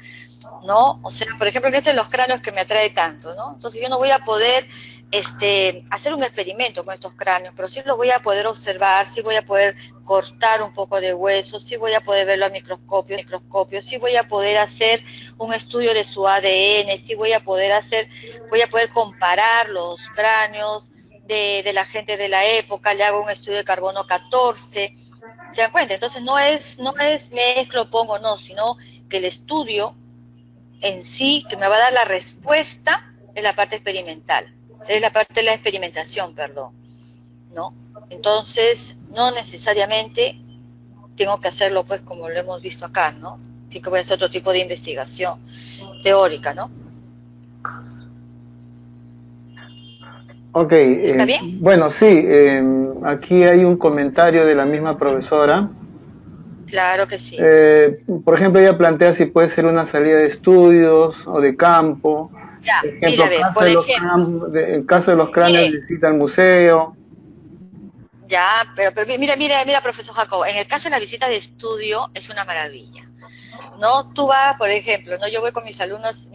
¿no? O sea, por ejemplo, que esto es los cráneos que me atrae tanto, ¿no? Entonces yo no voy a poder hacer un experimento con estos cráneos, pero sí lo voy a poder observar, sí voy a poder cortar un poco de hueso, sí voy a poder verlo al microscopio, sí voy a poder hacer un estudio de su ADN, sí voy a poder comparar los cráneos de la gente de la época, le hago un estudio de carbono 14, ¿se dan cuenta? Entonces no es mezclo, pongo, no, sino que el estudio en sí, que me va a dar la respuesta, es la parte experimental, es la parte de la experimentación, perdón, ¿no? Entonces, no necesariamente tengo que hacerlo, pues, como lo hemos visto acá, ¿no? Sí que voy a hacer otro tipo de investigación teórica, ¿no? Ok, ¿Está bien? bueno, sí, aquí hay un comentario de la misma profesora. Claro que sí. Por ejemplo, ella plantea si puede ser una salida de estudios o de campo. Ya, Por mira, ejemplo, ve, por ejemplo, en caso de los cráneos bien, visita al museo. ya, pero mira, profesor Jacob, en el caso de la visita de estudio es una maravilla. No, tú vas, por ejemplo, no, yo voy con mis alumnas,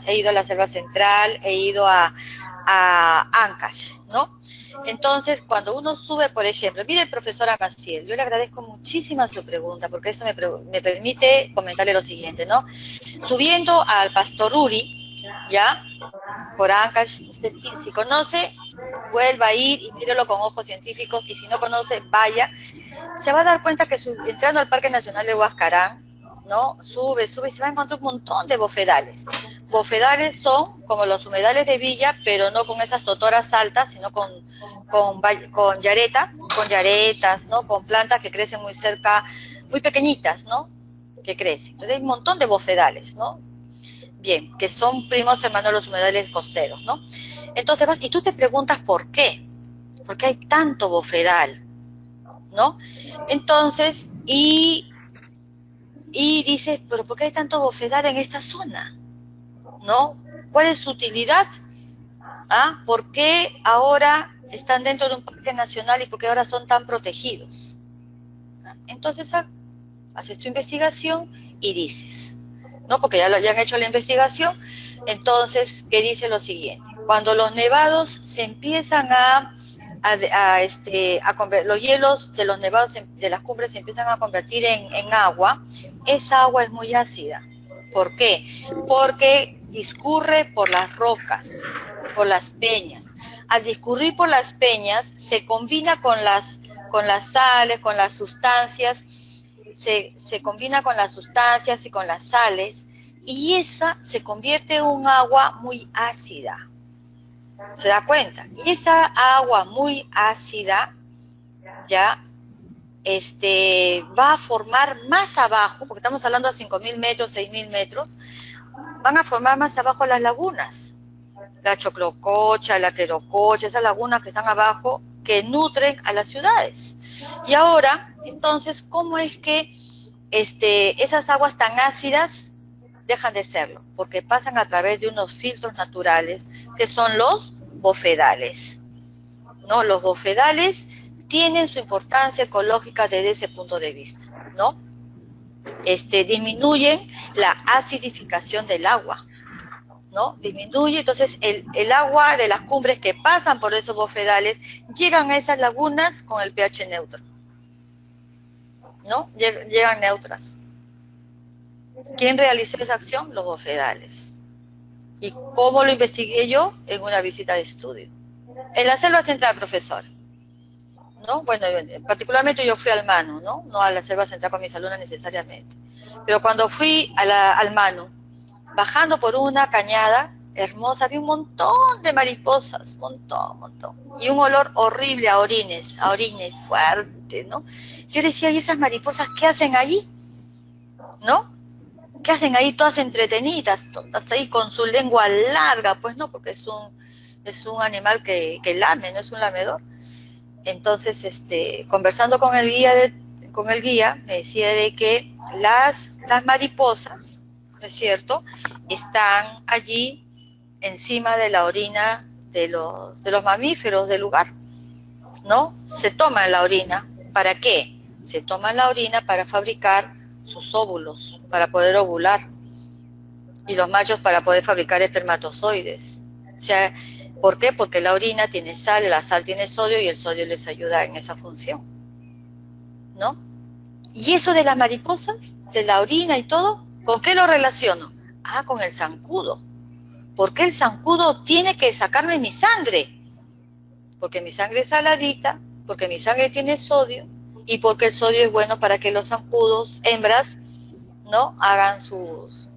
he ido a la Selva Central, he ido a Ancash, ¿no? Entonces, cuando uno sube, por ejemplo, mire, profesora Maciel, yo le agradezco muchísimo su pregunta, porque eso me permite comentarle lo siguiente, ¿no? Subiendo al Pastor Uri, ¿ya? Por Ancash, usted si conoce, vuelva a ir y mírelo con ojos científicos, y si no conoce, vaya. Se va a dar cuenta que entrando al Parque Nacional de Huascarán, ¿no? Sube y se va a encontrar un montón de bofedales. Bofedales son como los humedales de Villa, pero no con esas totoras altas, sino con yaretas, ¿no? Con plantas que crecen muy cerca, muy pequeñitas, ¿no? Que crecen. Entonces hay un montón de bofedales, ¿no? Bien, que son primos hermanos de los humedales costeros, ¿no? Entonces vas y tú te preguntas por qué. ¿Por qué hay tanto bofedal? ¿No? Entonces, y dices, pero ¿por qué hay tanto bofedal en esta zona? ¿No? ¿Cuál es su utilidad? ¿Ah? ¿Por qué ahora están dentro de un parque nacional y por qué ahora son tan protegidos? Entonces, haces tu investigación y dices, ¿no? Porque ya han hecho la investigación. Entonces, ¿qué dice lo siguiente? Cuando los nevados se empiezan los hielos de los nevados de las cumbres se empiezan a convertir en agua, esa agua es muy ácida. ¿Por qué? Porque discurre por las rocas, por las peñas. Al discurrir por las peñas se combina con las sales, con las sustancias, se combina con las sustancias y con las sales, y esa se convierte en un agua muy ácida. ¿Se da cuenta? Y esa agua muy ácida ya va a formar más abajo, porque estamos hablando de 5.000 metros, 6.000 metros, van a formar más abajo las lagunas, la Choclococha, la Querococha, esas lagunas que están abajo, que nutren a las ciudades. Y ahora, entonces, ¿cómo es que esas aguas tan ácidas dejan de serlo? Porque pasan a través de unos filtros naturales, que son los bofedales, ¿no? Los bofedales tienen su importancia ecológica desde ese punto de vista, ¿no? Disminuyen la acidificación del agua, ¿no? Disminuye, entonces el agua de las cumbres que pasan por esos bofedales llegan a esas lagunas con el pH neutro, ¿no? Llegan neutras. ¿Quién realizó esa acción? Los bofedales. ¿Y cómo lo investigué yo? En una visita de estudio. En la Selva Central, profesor, ¿no? Bueno, particularmente yo fui al Manu, ¿no? No a la Selva Central con mis alumnas necesariamente. Pero cuando fui al Manu, bajando por una cañada hermosa, había un montón de mariposas, montón. Y un olor horrible a orines fuerte, ¿no? Yo decía, ¿y esas mariposas qué hacen allí? ¿No? ¿Qué hacen ahí todas entretenidas, todas ahí con su lengua larga? Pues no, porque es un animal que lame, no es un lamedor. Entonces, conversando con el guía, me decía de que las mariposas, ¿no es cierto?, están allí encima de la orina de los mamíferos del lugar, ¿no? Se toman la orina. ¿Para qué? Se toman la orina para fabricar sus óvulos, para poder ovular, y los machos para poder fabricar espermatozoides. O sea, ¿por qué? Porque la orina tiene sal, la sal tiene sodio y el sodio les ayuda en esa función, ¿no? Y eso de las mariposas, de la orina y todo, ¿con qué lo relaciono? Ah, con el zancudo. ¿Por qué el zancudo tiene que sacarme mi sangre? Porque mi sangre es saladita, porque mi sangre tiene sodio, y porque el sodio es bueno para que los zancudos, hembras, ¿no?,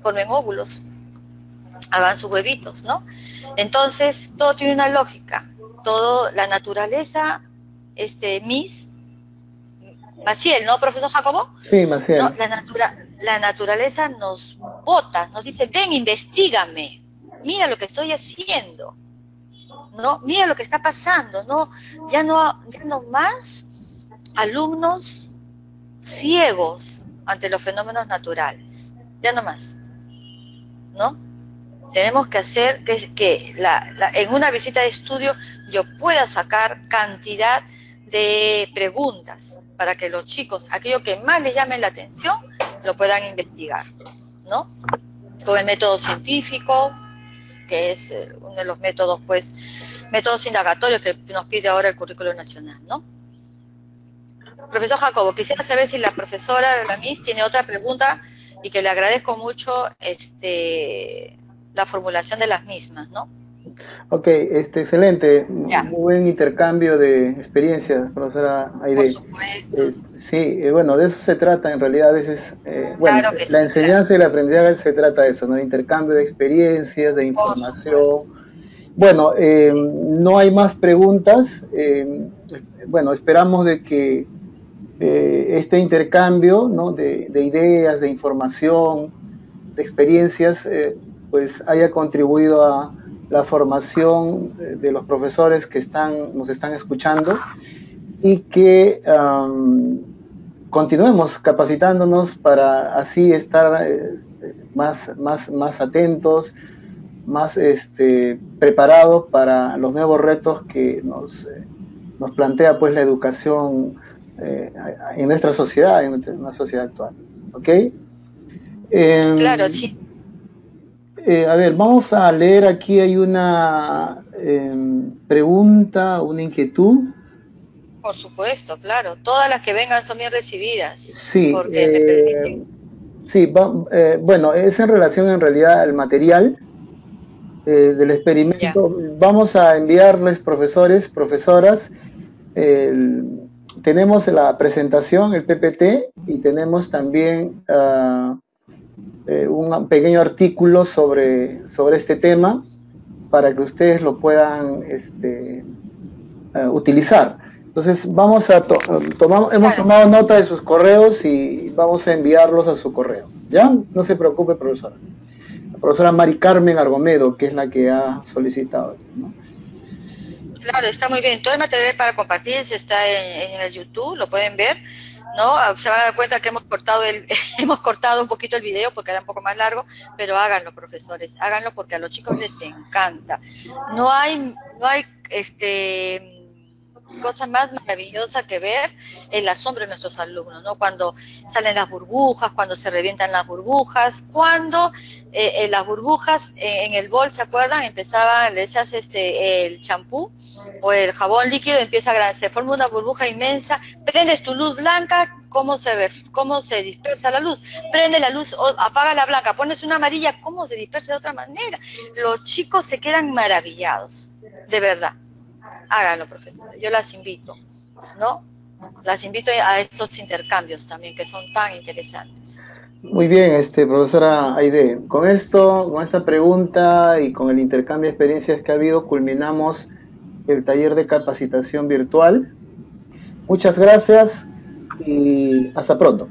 formen óvulos. hagan sus huevitos, ¿no? Entonces, todo tiene una lógica. Todo, la naturaleza, Miss Maciel, ¿no, profesor Jacobo? Sí, Maciel. ¿No? La naturaleza nos bota, nos dice, ven, investígame, mira lo que estoy haciendo, ¿no? Mira lo que está pasando, ¿no? Ya no más alumnos ciegos ante los fenómenos naturales, ya no más, ¿no? Tenemos que hacer que en una visita de estudio yo pueda sacar cantidad de preguntas para que los chicos, aquello que más les llame la atención, lo puedan investigar, ¿no? Con el método científico, que es uno de los métodos, pues, métodos indagatorios que nos pide ahora el currículo nacional, ¿no? Profesor Jacobo, quisiera saber si la profesora, la Miss, tiene otra pregunta y que le agradezco mucho la formulación de las mismas, ¿no? Ok, excelente. Ya. Muy buen intercambio de experiencias, profesora Aide. Por supuesto. Sí, bueno, de eso se trata en realidad a veces. Bueno, claro que la sí, enseñanza claro. y el aprendizaje se trata de eso, ¿no? De intercambio de experiencias, de información. Bueno, no hay más preguntas. Bueno, esperamos de que este intercambio, ¿no? de ideas, de información, de experiencias, pues haya contribuido a la formación de los profesores que nos están escuchando y que continuemos capacitándonos para así estar más atentos, más preparados para los nuevos retos que nos plantea pues la educación en nuestra sociedad, en una sociedad actual. ¿Ok? Claro, sí. A ver, vamos a leer aquí, hay una pregunta, una inquietud. Por supuesto, claro. Todas las que vengan son bien recibidas. Sí, porque me permiten. Sí, bueno, es en relación en realidad al material del experimento. Ya. Vamos a enviarles, profesores, profesoras, tenemos la presentación, el PPT, y tenemos también un pequeño artículo sobre este tema para que ustedes lo puedan utilizar. Entonces vamos a hemos tomado nota de sus correos y vamos a enviarlos a su correo. ¿Ya? No se preocupe, profesora. La profesora Mari Carmen Argomedo, que es la que ha solicitado esto, ¿no? Claro, está muy bien. Todo el material para compartir está en el YouTube, lo pueden ver, ¿no? Se van a dar cuenta que hemos cortado un poquito el video porque era un poco más largo, pero háganlo, profesores, háganlo porque a los chicos les encanta. No hay cosa más maravillosa que ver el asombro de nuestros alumnos, ¿no? Cuando salen las burbujas, cuando se revientan las burbujas, cuando las burbujas en el bol, ¿se acuerdan? Le echas el champú o el jabón líquido, se forma una burbuja inmensa, prendes tu luz blanca, cómo se dispersa la luz, prende la luz, apaga la blanca, pones una amarilla, cómo se dispersa de otra manera. Los chicos se quedan maravillados, de verdad. Háganlo, profesores, yo las invito, ¿no? Las invito a estos intercambios también, que son tan interesantes. Muy bien, profesora Aide, con esta pregunta y con el intercambio de experiencias que ha habido, culminamos el taller de capacitación virtual. Muchas gracias y hasta pronto.